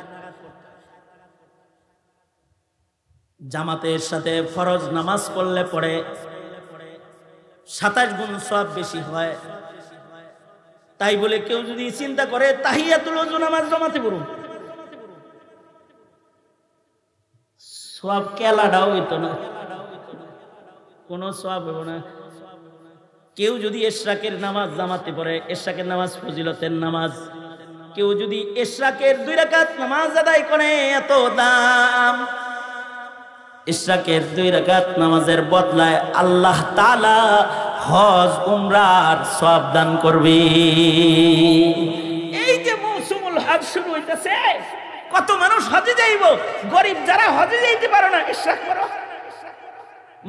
জামাতের সাথে ফরজ নামাজ পড়লে পড়ে 27 গুণ সওয়াব বেশি হয়। তাই বলে কেউ যদি চিন্তা করে তাহিয়াতুল ওযু নামাজ জামাতে পড়ুন, সওয়াব কেলাটাও হইতো না, কোনো সওয়াব হবে না। কেউ যদি ইশরাকের নামাজ জামাতে পড়ে, ইশরাকের নামাজ ফজিলতের নামাজ, কেউ যদি ইশরাকের 2 রাকাত নামাজ আদায় করে এত দাম। ইশরাকের 2 রাকাত নামাজের বদলায় আল্লাহ তাআলা হজ উমরার সওয়াব দান করবে। এই যে মৌসুমুল হজ শুরু হইতাছে, কত মানুষ হজে যাইব, গরিব যারা হজে যাইতে পারো না ইশরাক করো।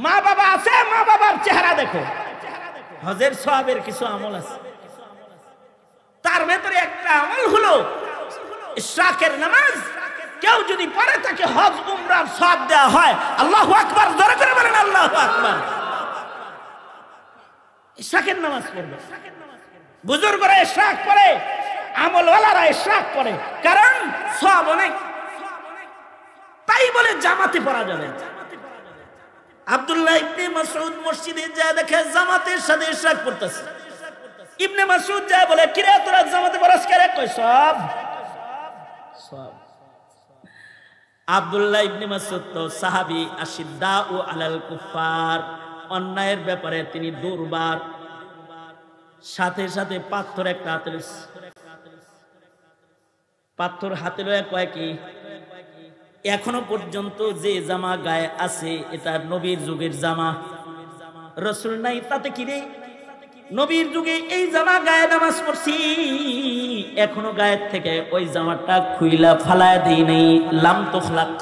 মা বাবা আছে, মা বাবার চেহারা দেখো। হজের সওয়াবের কিছু আমল আছে, তার ভেতরে একটা আমল হলো ইশরাকের নামাজ। কেউ যদি পড়ে তাকে হজ উমরার সওয়াব দেওয়া হয়। আল্লাহু আকবার, জোরে করে বলেন আল্লাহু আকবার। ইশরাকের নামাজ পড়বে, বুজুর্গরা ইশরাক পড়ে, আমলওয়ালারা ইশরাক পড়ে, কারণ সওয়াব অনেক। তাই বলে জামাতে পড়া যাবে না। আব্দুল্লাহ ইবনে মাসউদ মসজিদে যায় দেখে জামাতের সাথে ইশরাক পড়তেছে। ইবনে মাসউদ যায় বলে, কিরে তোরা জামাতে পড়াস কেরে? কই সব সব। আব্দুল্লাহ ইবনে মাসউদ তো সাহাবী, আশিদ্দাউ আলাল কুফার, অন্যায়ের ব্যাপারে তিনি দুর্বার। সাথে সাথে পাথর একটা হাতে লইছে, পাথর হাতে লয়ে কয় কি, এখনো পর্যন্ত যে জামা গায়ে আছে এটা নবীর যুগের জামা, রাসূল নাই তাতে কি রে? নবীর যুগে এই জামা গায়ে নামাজ পড়ছি, এখনো গায়ের থেকে ওই জামাটা খুইলা ফালায় দেই নাই। লাম তুখলাক,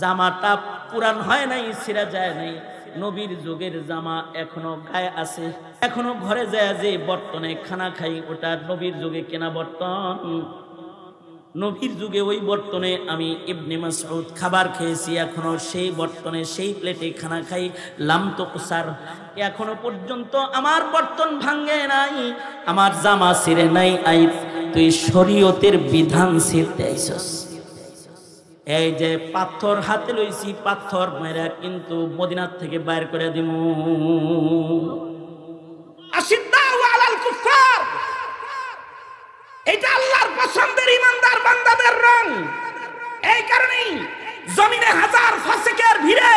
জামাটা পুরান হয় নাই, ছিঁড়া যায় নাই। নবীর যুগের জামা এখনো গায়ে আছে। এখনো ঘরে যায় যে বর্তনে খানা খাই, ওটা নবীর যুগে কেনা বর্তন। নবীর যুগে ওই বর্তনে আমি ইবনে মাসউদ খাবার খেয়েছি, এখনো সেই বর্তনে সেই প্লেটে খানা খাই। লাম তুকসার, এখনো পর্যন্ত আমার বর্তন ভাঙে নাই, আমার জামা ছিঁড়ে নাই। আই তুই শরীয়তের বিধান ছিঁড়তে আইছস। এই যে পাথর হাতে লইছি, পাথর মেরা কিন্তু মদিনার থেকে বাইর করে দিমু। আশিদ্দাউ আলাল কুফার, এটা আল্লাহর পছন্দের ইমানদার বান্দাদের রং। এই কারণেই জমিনে হাজার ফাসিকের ভিড়ে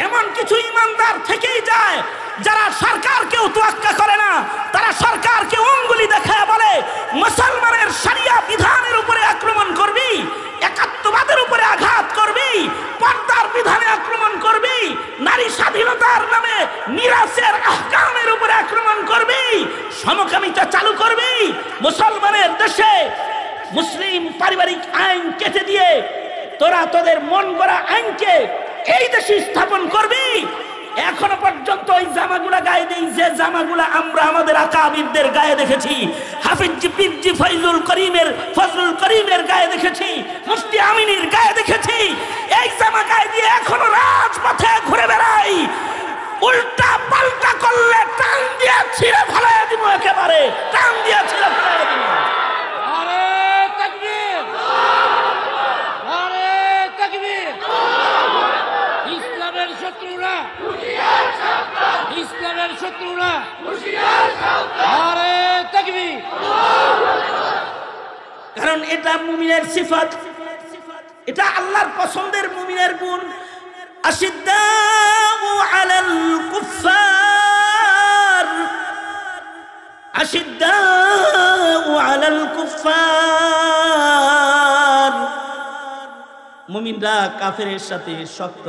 এমন কিছু ইমানদার থেকেই যায় যারা সরকারকেও তোয়াক্কা করে না। তারা সরকারকে অঙ্গুলি দেখায় বলে মুসলমানের শরিয়া বিধানের উপরে আক্রমণ করবি, একাত্মবাদের উপরে আঘাত করবি, পর্দার বিধানে আক্রমণ করবি, নারী স্বাধীনতার নামে মিরাসের আহকামের উপরে আক্রমণ করবি, সমকামিতা চালু করবি, মুসলমানের দেশে মুসলিম পারিবারিক আইন কেটে দিয়ে তোরা তোদের মন গড়া আইনকে এই দেশে স্থাপন করবি। এখনো পর্যন্ত ওই জামাগুলা গায়ে দেই যে জামাগুলা আমরা আমাদের আকাবিরদের গায়ে দেখেছি, হাফিজি পীরজি ফজলুল করিমের গায়ে দেখেছি, মুফতি আমিনীর গায়ে দেখেছি। এই জামা গায়ে দিয়ে এখনো রাজপথে ঘুরে বেড়াই। উল্টা পাল্টা করলে টান দিয়ে ছিঁড়ে ফেলাইয়া দিব, একেবারে টান দিয়ে ছিঁড়ে ফেলাইয়া দিব। আরে তাকবীর, আরে তাকবীর। ইসলামের শত্রুরা, ইসলামের শত্রুরা, আরে তাকবীর। কারণ এটা মুমিনের সিফাত, এটা আল্লাহর পছন্দের মুমিনের গুণ। আশিদ্দাউ আলাল কুফার, আশিদ্দাউ আলাল কুফার। মুমিনরা কাফেরের সাথে শক্ত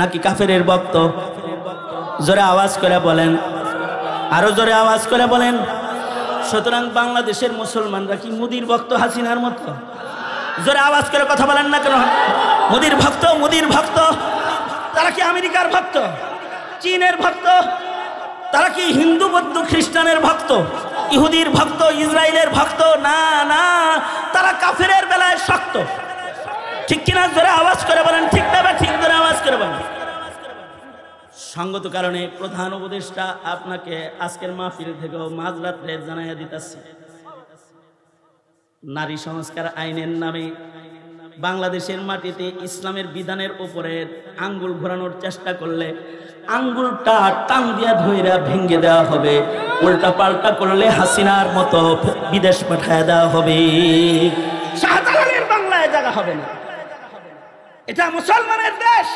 নাকি কাফেরের ভক্ত? জোরে আওয়াজ করে বলেন, আরো জোরে আওয়াজ করে বলেন। সুতরাং বাংলাদেশের মুসলমানরা কি মোদির ভক্ত, হাসিনার মতো? জোরে আওয়াজ করে কথা বলেন না কেন? মোদির ভক্ত, মোদির ভক্ত। তারা কি আমেরিকার ভক্ত, চীনের ভক্ত? তারা কি হিন্দু বৌদ্ধ খ্রিস্টানের ভক্ত, ইহুদির ভক্ত, ইসরায়েলের ভক্ত? না না, তারা কাফেরের বেলায় শক্ত। ঠিক কিনা? জোরে আওয়াজ করে বলেন, ঠিক না? ঠিক, জোরে আওয়াজ করে বলেন। সঙ্গত কারণে প্রধান উপদেষ্টা আপনাকে আজকের মাহফিল থেকেও মাঝরাত্রে জানাইয়া দিতেছে, নারী সংস্কার আইনের নামে বাংলাদেশের মাটিতে ইসলামের বিধানের উপরে আঙ্গুল ঘোরানোর চেষ্টা করলে আঙ্গুলটা টান দিয়া ধইরা ভেঙে দেওয়া হবে, উল্টা পাল্টা করলে হাসিনার মতো বিদেশ পাঠায় দেওয়া হবে। শাহজালালের বাংলায় জায়গা হবে না। এটা মুসলমানের দেশ।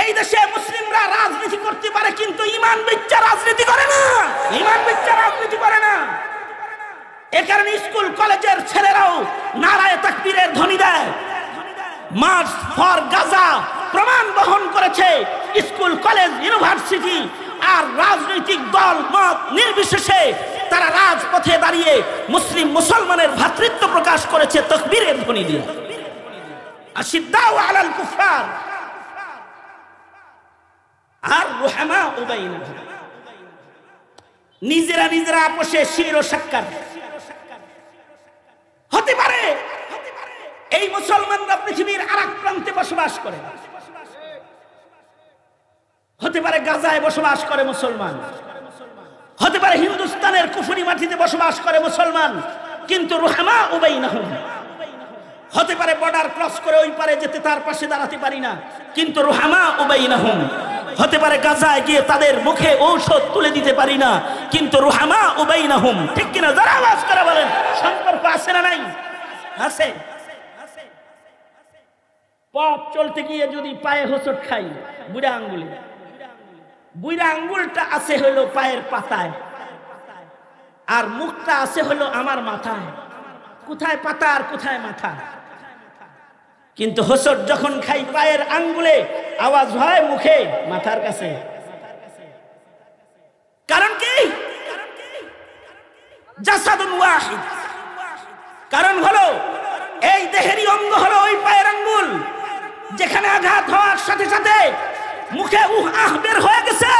এই দেশে মুসলিমরা রাজনীতি করতে পারে, কিন্তু ইমান বিচ্ছা রাজনীতি করে না, ইমান বিচ্ছা রাজনীতি করে না। এ কারণে স্কুল কলেজের ছেলেরাও নারায়ে তাকবীরের ধ্বনি দেয়। মার্চ ফর গাজা প্রমাণ বহন করেছে স্কুল কলেজ ইউনিভার্সিটি আর রাজনৈতিক দল মত নির্বিশেষে তারা রাজপথে দাঁড়িয়ে মুসলিম মুসলমানের ভ্রাতৃত্ব প্রকাশ করেছে তাকবীরের ধ্বনি দিয়ে। আশিদ্দাউ আলাল কুফার আর রুহামা বাইনাহুম, নিজেরা নিজেরা আপোষে শির ও সাক্কার। হতে পারে এই মুসলমানরা পৃথিবীর আরেক প্রান্তে বসবাস করে, হতে পারে গাজায় বসবাস করে মুসলমান, হতে পারে হিন্দুস্তানের কুফরি মাটিতে বসবাস করে মুসলমান, কিন্তু রুহামা বাইনাহুম। হতে পারে বর্ডার ক্রস করে ওই পারে যেতে তার পাশে দাঁড়াতে পারি না, কিন্তু রুহামা বাইনাহুম। হতে পারে গাজায় গিয়ে তাদের মুখে ঔষধ তুলে দিতে পারি না, কিন্তু রুহামা বাইনাহুম। ঠিক কিনা? যারা আওয়াজ করে বলেন, সম্পর্ক আছে না নাই? আছে। পথ চলতে গিয়ে যদি পায়ে হোঁচট খাই, বুড়া আঙ্গুলে, বুড়া আঙ্গুলটা আছে হলো পায়ের পাতায়, আর মুখটা আছে হলো আমার মাথায়। কোথায় পাতা আর কোথায় মাথা? কিন্তু হোঁচট যখন খাই পায়ের আঙ্গুলে, আওয়াজ হয় মুখে, মাথার কাছে। কারণ কি? জাসাদুন ওয়াহিদ। কারণ হলো এই দেহেরই অঙ্গ হলো ওই পায়ের আঙ্গুল, যেখানে আঘাত হওয়ার সাথে সাথে মুখে উহ আহ বের হয়ে গেছে।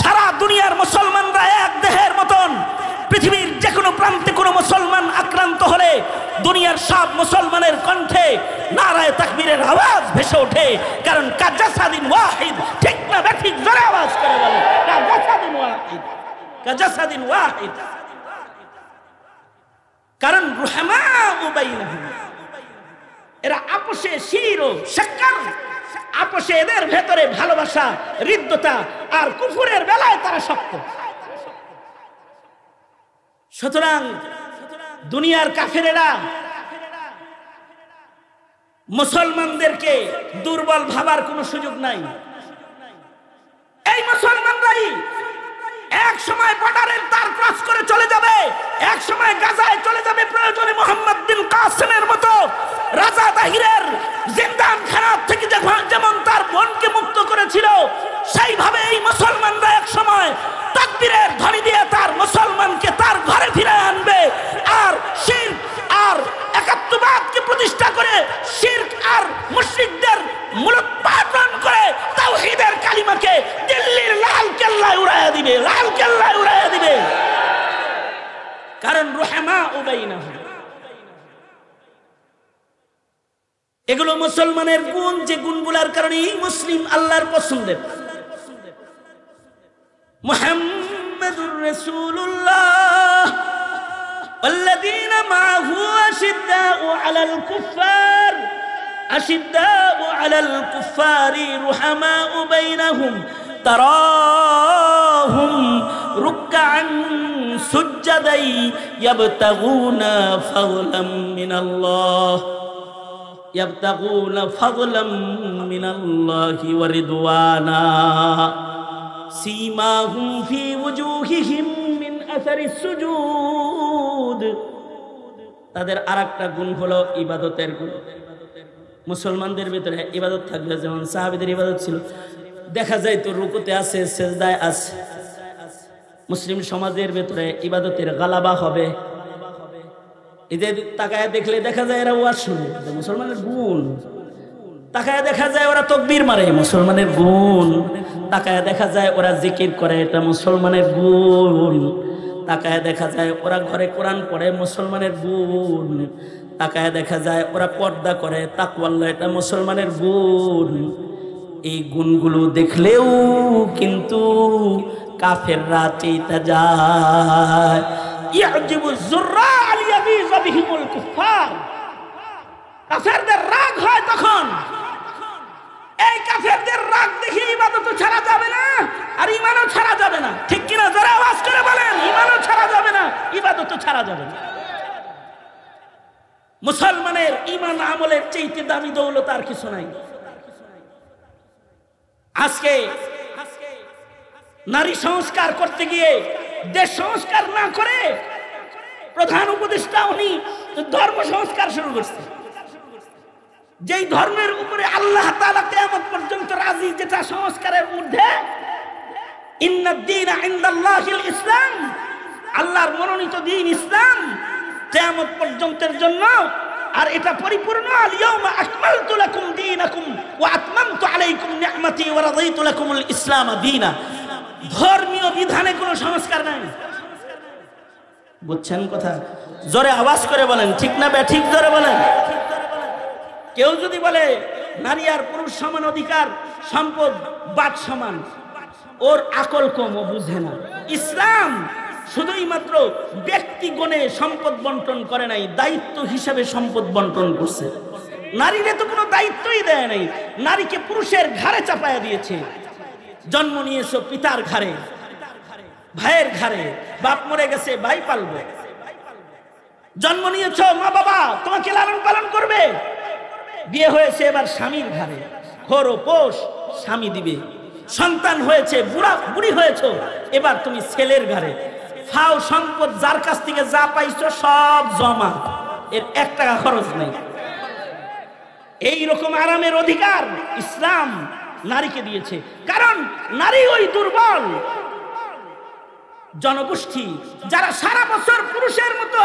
সারা দুনিয়ার মুসলমানরা এক দেহের মতন। পৃথিবীর যে কোনো প্রান্তে কোনো মুসলমান আক্রান্ত হলে দুনিয়ার সব মুসলমানের কণ্ঠে নারায়ে তাকবীরের আওয়াজ ভেসে ওঠে। কারণ কাজাসাদিন ওয়াহিদ। ঠিক না ঠিক? জোরে আওয়াজ করে বলে, কাজাসাদিন ওয়াহিদ, কাজাসাদিন ওয়াহিদ। কারণ রুহামা বাইনাহুম, এরা আপোষে শির ও সাক্কার। আপোষে এদের ভেতরে ভালোবাসা, হৃদ্যতা, আর কুফরের বেলায় তারা শক্ত। সুতরাং দুনিয়ার কাফেরেরা মুসলমানদেরকে দুর্বল ভাবার কোনো সুযোগ নাই। এই মুসলমানরাই এক সময় বর্ডারের তার ক্রস করে চলে যাবে, এক সময় গাজায় চলে যাবে। প্রয়োজনে মোহাম্মদ বিন কাসেমের মতো রাজা তাহিরের জিন্দানখানা থেকে যেমন তার বোনকে মুক্ত করেছিল, সেইভাবে এই মুসলমানরা এক সময় তাকবীরের ধ্বনি দিয়ে তার মুসলমানকে তার ঘরে ফিরে আনবে। আর শিরক আর একাত্মবাদকে প্রতিষ্ঠা করে শিরক আর মুশরিকদের মূলোৎপাটন করে তাওহীদের কালিমাকে দিল্লির লাল কেল্লায় উড়াইয়া দিবে, লাল কেল্লায় উড়াইয়া দিবে। কারণ রুহামা বাইনাহুম। এগুলো মুসলমানের গুণ, যে গুণগুলোর কারণে মুসলিম আল্লাহর পছন্দের। মুহাম্মাদুর রাসূলুল্লাহ والذين معه أشداء على الكفار رحماء بينهم تراهم ركعا سجدا يبتغون فضلا من الله ورضوانا سيماهم في وجوههم من أثر السجود। তাদের আরেকটা গুণ হলো ইবাদতের গুণ। মুসলমানদের ভিতরে ইবাদত থাকবে, যেমন সাহাবীদের ইবাদত ছিল, দেখা যায় তো রুকুতে আছে, সেজদায় আছে। মুসলিম সমাজের ভিতরে ইবাদতের গালাবা হবে, এদের তাকায় দেখলে দেখা যায় এরা ওয়াজ শুনে, মুসলমানের গুণ। তাকায় দেখা যায় ওরা তাকবীর মারে, মুসলমানের গুণ। তাকায় দেখা যায় ওরা জিকির করে, এটা মুসলমানের গুণ। তাকায় দেখা যায় ওরা ঘরে কোরআন পড়ে, মুসলমানের গুণ। তাকায় দেখা যায় ওরা পর্দা করে, তাকওয়াল্লাহ, এটা মুসলমানের গুণ। এই গুণগুলো দেখলেও কিন্তু কাফেররা চেতা যায়। ইয়াজিবু যুররা আলিয়াবিজ বিহিমুল কুফার, কাফেরদের রাগ হয় তখন। এই কাফেরদের রাগ দেখে ইবাদত ছাড়া যাবে না, আর ঈমানও ছাড়া যাবে না। ঠিক কিনা? যারা আওয়াজ করে বলেন, ঈমানও ছাড়া যাবে না, ইবাদতও ছাড়া যাবে না। মুসলমানের ঈমান আমলের চাইতে দামি দৌলত আর কিছু নাই। আজকে নারী সংস্কার করতে গিয়ে দেশ সংস্কার না করে প্রধান উপদেষ্টা উনি ধর্ম সংস্কার শুরু করছে। যেই ধর্মের উপরে আল্লাহ তাআলা কিয়ামত পর্যন্ত রাজি, যেটা সংস্কারের মধ্যে ইন্নাদ দীনা ইনদাল্লাহিল ইসলাম, আল্লাহর মনোনীত দ্বীন ইসলাম কিয়ামত পর্যন্তের জন্য। আর এটা পরিপূর্ণ, আল ইয়াউমা আকমালতু লাকুম দীনাকুম ওয়া আতমামতু আলাইকুম নি'মাতি ওয়া রাদিতু লাকুমুল ইসলাম দীনা। ধর্মীয় বিধানে কোনো সংস্কার নাই। বুঝছেন কথা? জোরে আওয়াজ করে বলেন, ঠিক না ঠিক? জোরে বলেন। কেউ যদি বলে নারী আর পুরুষ সমান অধিকার, সম্পদ বাদ সমান, ওর আকল কম, ও বুঝে না। ইসলাম শুধুই মাত্র ব্যক্তিগণে সম্পদ বন্টন করে নাই, দায়িত্ব হিসাবে সম্পদ বন্টন করছে। নারীরে তো কোনো দায়িত্বই দেয় নাই, নারীকে পুরুষের ঘাড়ে চাপায়া দিয়েছে। জন্ম নিয়েছো পিতার ঘাড়ে, ভাইয়ের ঘাড়ে, বাপ মরে গেছে ভাই পালবে। জন্ম নিয়েছো মা বাবা তোমাকে লালন পালন করবে। বিয়ে হয়েছে এবার স্বামীর ঘাড়ে, খোর পোষ স্বামী দিবে। সন্তান হয়েছে, বুড়ি হয়েছো, এবার তুমি ছেলের ঘাড়ে। ফাও সম্পদ যার কাছ থেকে যা পাইছো সব জমা, এর 1 টাকা খরচ নেই। এইরকম আরামের অধিকার ইসলাম নারীকে দিয়েছে। কারণ নারী ওই দুর্বল জনগোষ্ঠী যারা সারা বছর পুরুষের মতো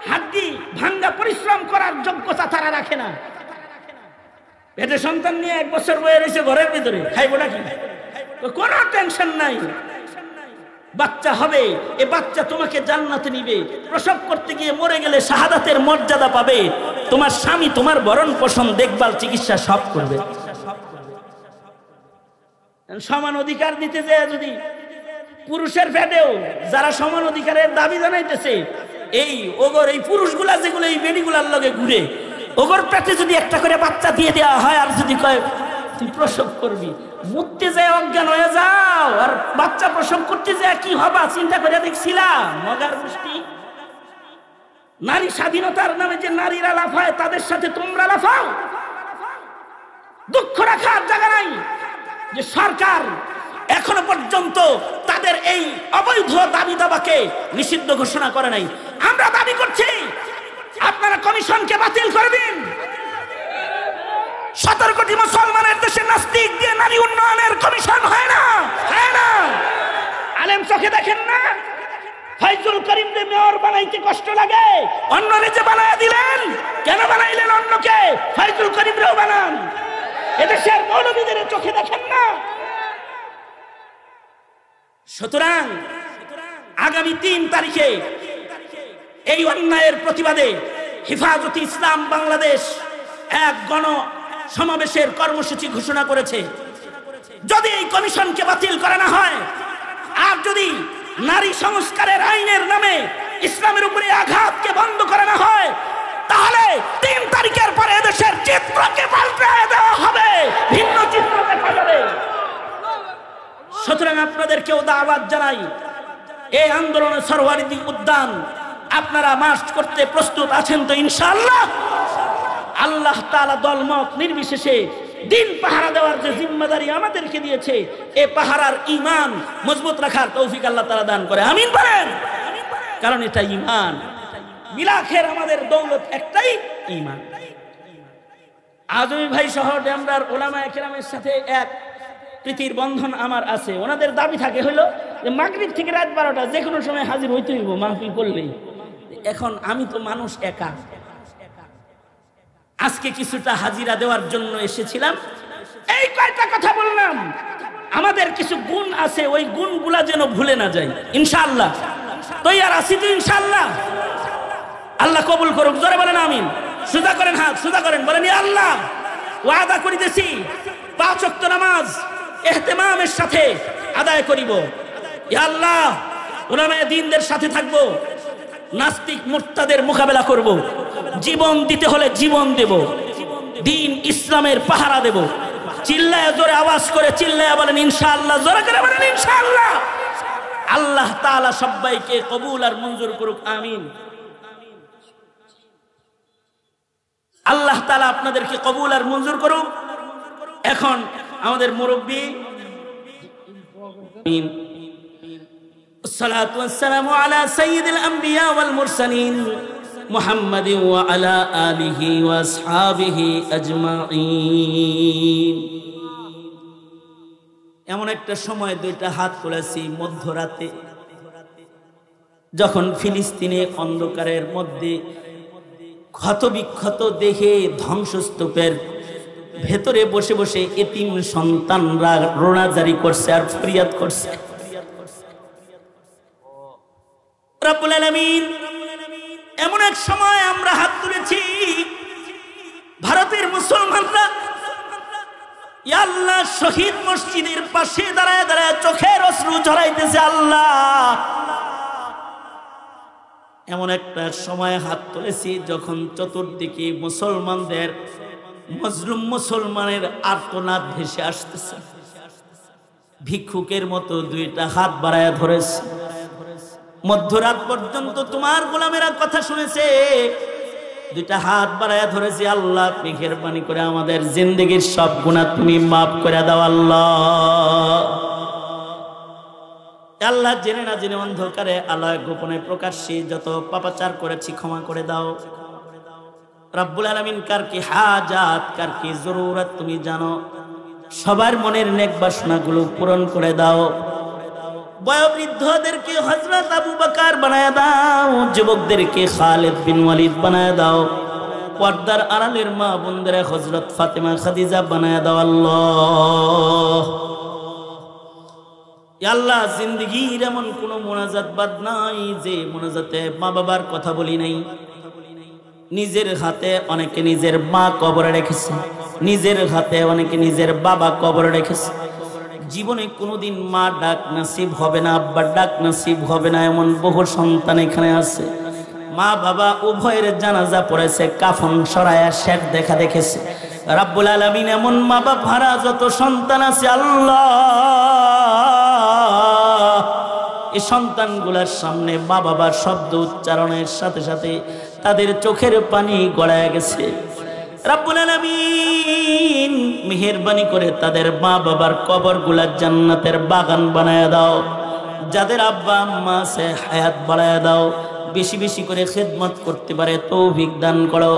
হাড্ডি ভাঙ্গা পরিশ্রম করার যোগ্যতা তারা রাখে না। পেটে সন্তান নিয়ে 1 বছর বয়ে রয়েছে ঘরের ভিতরে, খাইবো নাকি? কোনো টেনশন নাই, বাচ্চা হবে। এ বাচ্চা তোমাকে জান্নাতে নিবে। প্রসব করতে গিয়ে মরে গেলে শাহাদাতের মর্যাদা পাবে। তোমার স্বামী তোমার ভরণ পোষণ, দেখভাল, চিকিৎসা সব করবে। সমান অধিকার দিতে যায় যদি পুরুষের পেটেও যারা সমান অধিকারের দাবি জানাইতেছে, এই ওগর এই পুরুষগুলা যেগুলো এই বেডিগুলার লগে ঘুরে, ওগর পেটে যদি একটা করে বাচ্চা দিয়ে দেওয়া হয়, আর যদি কয় তুই প্রসব করবি, মুক্তি যায় অজ্ঞান হয়ে যাও, আর বাচ্চা প্রসব করতে যায় কি হবা চিন্তা করে দেখছিলাম? মগার গোষ্ঠী। নারী স্বাধীনতার নামে যে নারীরা লাফায়, তাদের সাথে তোমরা লাফাও। দুঃখ রাখার জায়গা নাই যে সরকার এখনো পর্যন্ত তাদের এই অবৈধ দাবি দাবাকে নিষিদ্ধ ঘোষণা করে নাই। আমরা দাবি করছি আপনারা কমিশনকে বাতিল করে দিন। 17 কোটি মুসলমানের দেশে নাস্তিক দিয়ে নারী উন্নয়নের কমিশন হয় না, হয় না। আলেম চোখে দেখেন না? ফয়জুল করিমকে মেয়র বানাইতে কষ্ট লাগে, অন্যরে যে বানায় দিলেন, কেন বানাইলেন অন্যকে? ফয়জুল করিমরেও বানান। এদেশের মৌলবীদের চোখে দেখেন না? সুতরাং আগামী 3 তারিখে এই অন্যায়ের প্রতিবাদে হেফাজতে ইসলাম বাংলাদেশ এক গণ সমাবেশের কর্মসূচি ঘোষণা করেছে। যদি এই কমিশনকে বাতিল করা না হয়, আর যদি নারী সংস্কারের আইনের নামে ইসলামের উপরে আঘাতকে বন্ধ করা না হয়, তাহলে 3 তারিখের পরে দেশের চিত্রকে পাল্টে দেওয়া হবে, ভিন্ন চিত্র দেখা যাবে। সুতরাং আপনাদেরকেও দাওয়াত জানাই, এই আন্দোলনে সরওয়ারদী উদ্যান আপনারা মার্চ করতে প্রস্তুত আছেন তো? ইনশাআল্লাহ আল্লাহ তাআলা দলমত নির্বিশেষে দিন পাহারা দেওয়ার যে জিম্মাদারি আমাদেরকে দিয়েছে, এই পাহারার ঈমান মজবুত রাখার তৌফিক আল্লাহ তাআলা দান করে। আমিন বলেন। কারণ এটা ঈমান। মিলাখের আমাদের দৌলত একটাই, ঈমান। আজমি ভাই সহ ডেমরার উলামায়ে কেরামের সাথে এক প্রীতির বন্ধন আমার আছে। ওনাদের দাবি থাকে হলো যে মাগরিব থেকে রাত 12টা যে কোনো সময় হাজির হইতে হইব মাহফিল করলেই। এখন আমি তো মানুষ একা, আজকে কিছুটা হাজিরা দেওয়ার জন্য এসেছিলাম। এই কয়টা কথা বললাম, আমাদের কিছু গুণ আছে, ওই গুণগুলা যেন ভুলে না যাই। ইনশাআল্লাহ তৈয়ার আছি তো ইনশাআল্লাহ। আল্লাহ কবুল করুক, জোরে বলেন আমিন। সুজা করেন হাত, সুজা করেন, বলেন ইয়া আল্লাহ ওয়াদা করিতেছি 5 ওয়াক্ত নামাজ ইহতিমামের সাথে আদায় করিব। ইয়া আল্লাহ উলামায়ে দ্বীনদের সাথে থাকব, নাস্তিক মুরতাদের মোকাবেলা করব, জীবন দিতে হলে জীবন দেব, দ্বীন ইসলামের পাহারা দেব। চিল্লায় জোরে আওয়াজ করে চিল্লায় বলেন ইনশাআল্লাহ, জোরে করে বলেন ইনশাআল্লাহ। আল্লাহ তাআলা সবাইকে কবুল আর মঞ্জুর করুক, আমিন। আল্লাহ তাআলা আপনাদেরকে কবুল আর মঞ্জুর করুক। এখন আমাদের মুরব্বী الصلاة والسلام على سيد الأنبياء والمرسلين محمد وعلى آله وأصحابه أجمعين। এমন একটা সময় দুইটা হাত তুলেছি মধ্যরাতে, যখন ফিলিস্তিনে অন্ধকারের মধ্যে ক্ষতবিক্ষত দেহে ধ্বংসস্তূপের ভেতরে বসে বসে এতিম সন্তানরা রোনাজারি করছে আর ফরিয়াদ করছে। রব্বুল আলামিন এমন এক সময় আমরা হাত তুলেছি, ভারতের মুসলমানরা ইয়া আল্লাহ শহীদ মসজিদের পাশে দাঁড়ায় দাঁড়ায় চোখের অশ্রু ঝরাইতেছে। আল্লাহ এমন একটা সময় হাত তুলেছি যখন চতুর্দিকে মুসলমানদের মজলুম মুসলমানের আর্তনাদ ভেসে আসতেছে। ভিক্ষুকের মতো দুইটা হাত বাড়ায় ধরেছে। মধ্যরাত পর্যন্ত তোমার গোলামেরা কথা শুনেছে, দুইটা হাত বাড়ায় ধরেছে। আল্লাহ মেহেরবানি করে আমাদের জিন্দেগির সব গুনাহ তুমি মাফ করে দাও আল্লাহ। আল্লাহ জেনে না জেনে অন্ধকারে আল্লাহ গোপনে প্রকাশ্যে যত পাপাচার করেছি ক্ষমা করে দাও। রব্বুল আলামিন কার কি হাজাত, কার কি জরুরত তুমি জানো, সবার মনের নেক বাসনাগুলো পূরণ করে দাও। বয়োবৃদ্ধদেরকে হযরত আবু বকর বানায় দাও, যুবকদেরকে খালিদ বিন ওয়ালিদ বানায় দাও, পর্দার আড়ালের মা বোনদের হযরত ফাতেমা খাদিজা বানায় দাও আল্লাহ। ইয়া আল্লাহ জিন্দেগীর এমন কোন মোনাজাত বাদ নাই যে মোনাজাতে মা বাবার কথা বলি নাই। নিজের হাতে অনেকে নিজের মা কবরে রেখেছে, নিজের হাতে অনেকে নিজের বাবা কবরে রেখেছে। জীবনে কোনোদিন মা ডাক নসিব হবে না, আব্বার ডাক নসিব হবে না, এমন বহু সন্তান এখানে আছে। মা বাবা উভয়ের জানাজা পড়েছে, কাফন সরায়া শেষ দেখা দেখেছে। রব্বুল আলামিন এমন মা বাবা ভাড়া যত সন্তান আছে আল্লাহ, এই সন্তানগুলার সামনে মা বাবার শব্দ উচ্চারণের সাথে সাথে তাদের চোখের পানি গড়ায় গেছে। রব্বুল আলামিন মেহেরবানি করে তাদের মা বাবার কবরগুলা জান্নাতের বাগান বানায় দাও। যাদের আব্বা আম্মা আছে হায়াত বাড়ায় দাও, বেশি বেশি করে খিদমত করতে পারে তৌফিক দান করো।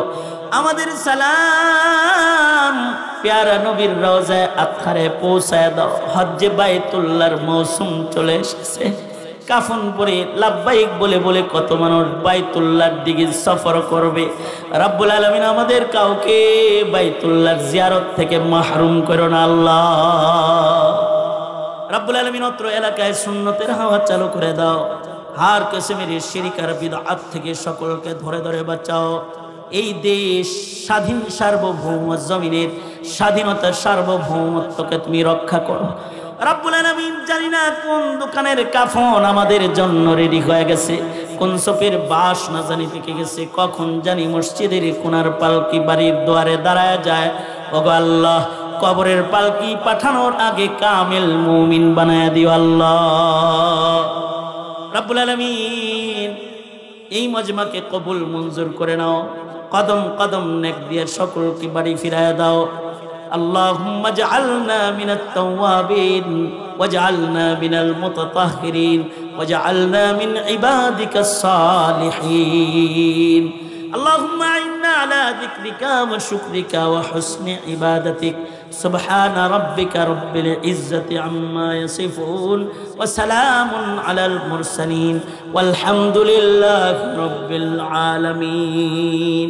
আমাদের সালাম প্যারা নবীর রওজায়ে আতহারে পৌঁছায় দাও। হজ্জে বাইতুল্লাহর মৌসুম চলে এসেছে, কাফন পরে লাব্বাইক বলে বলে কত মানুষ বাইতুল্লাহর দিকে সফর করবে। রব্বুল আলামিন আমাদের কাউকে বাইতুল্লাহর জিয়ারত থেকে মাহরুম করো না আল্লাহ। রব্বুল আলামিন অত্র এলাকায় সুন্নতের হাওয়া চালু করে দাও। হার কিসমের শিরক আর বিদআত থেকে সকলকে ধরে ধরে বাঁচাও। এই দেশ স্বাধীন সার্বভৌম জমিনের স্বাধীনতা সার্বভৌমত্বকে তুমি রক্ষা করো। রব্বুল আলামিন জানি না কোন দোকানের কাফন আমাদের জন্য রেডি হয়ে গেছে, কোন সপের বাস না জানি পেকে গেছে, কখন জানি মসজিদের কোনার পালকি বাড়ির দুয়ারে দাঁড়ায় যায়। ওগো আল্লাহ, কবরের পালকি পাঠানোর আগে কামেল মুমিন বানায় দিও আল্লাহ। রব্বুল আলামিন এই মজমাকে কবুল মঞ্জুর করে নাও। কদম কদম নেক দিয়ে সকলকে বাড়ি ফিরায় দাও। اللهم اجعلنا من التوابين واجعلنا من المتطهرين واجعلنا من عبادك الصالحين. اللهم اعنا على ذكرك وشكرك وحسن عبادتك সুবহানা রাব্বিকা রাব্বিল ইজ্জাতি আম্মা ইয়াসিফুন ওয়া সালামুন আলাল মুরসালিন ওয়ালহামদুলিল্লাহি রাব্বিল আলামিন।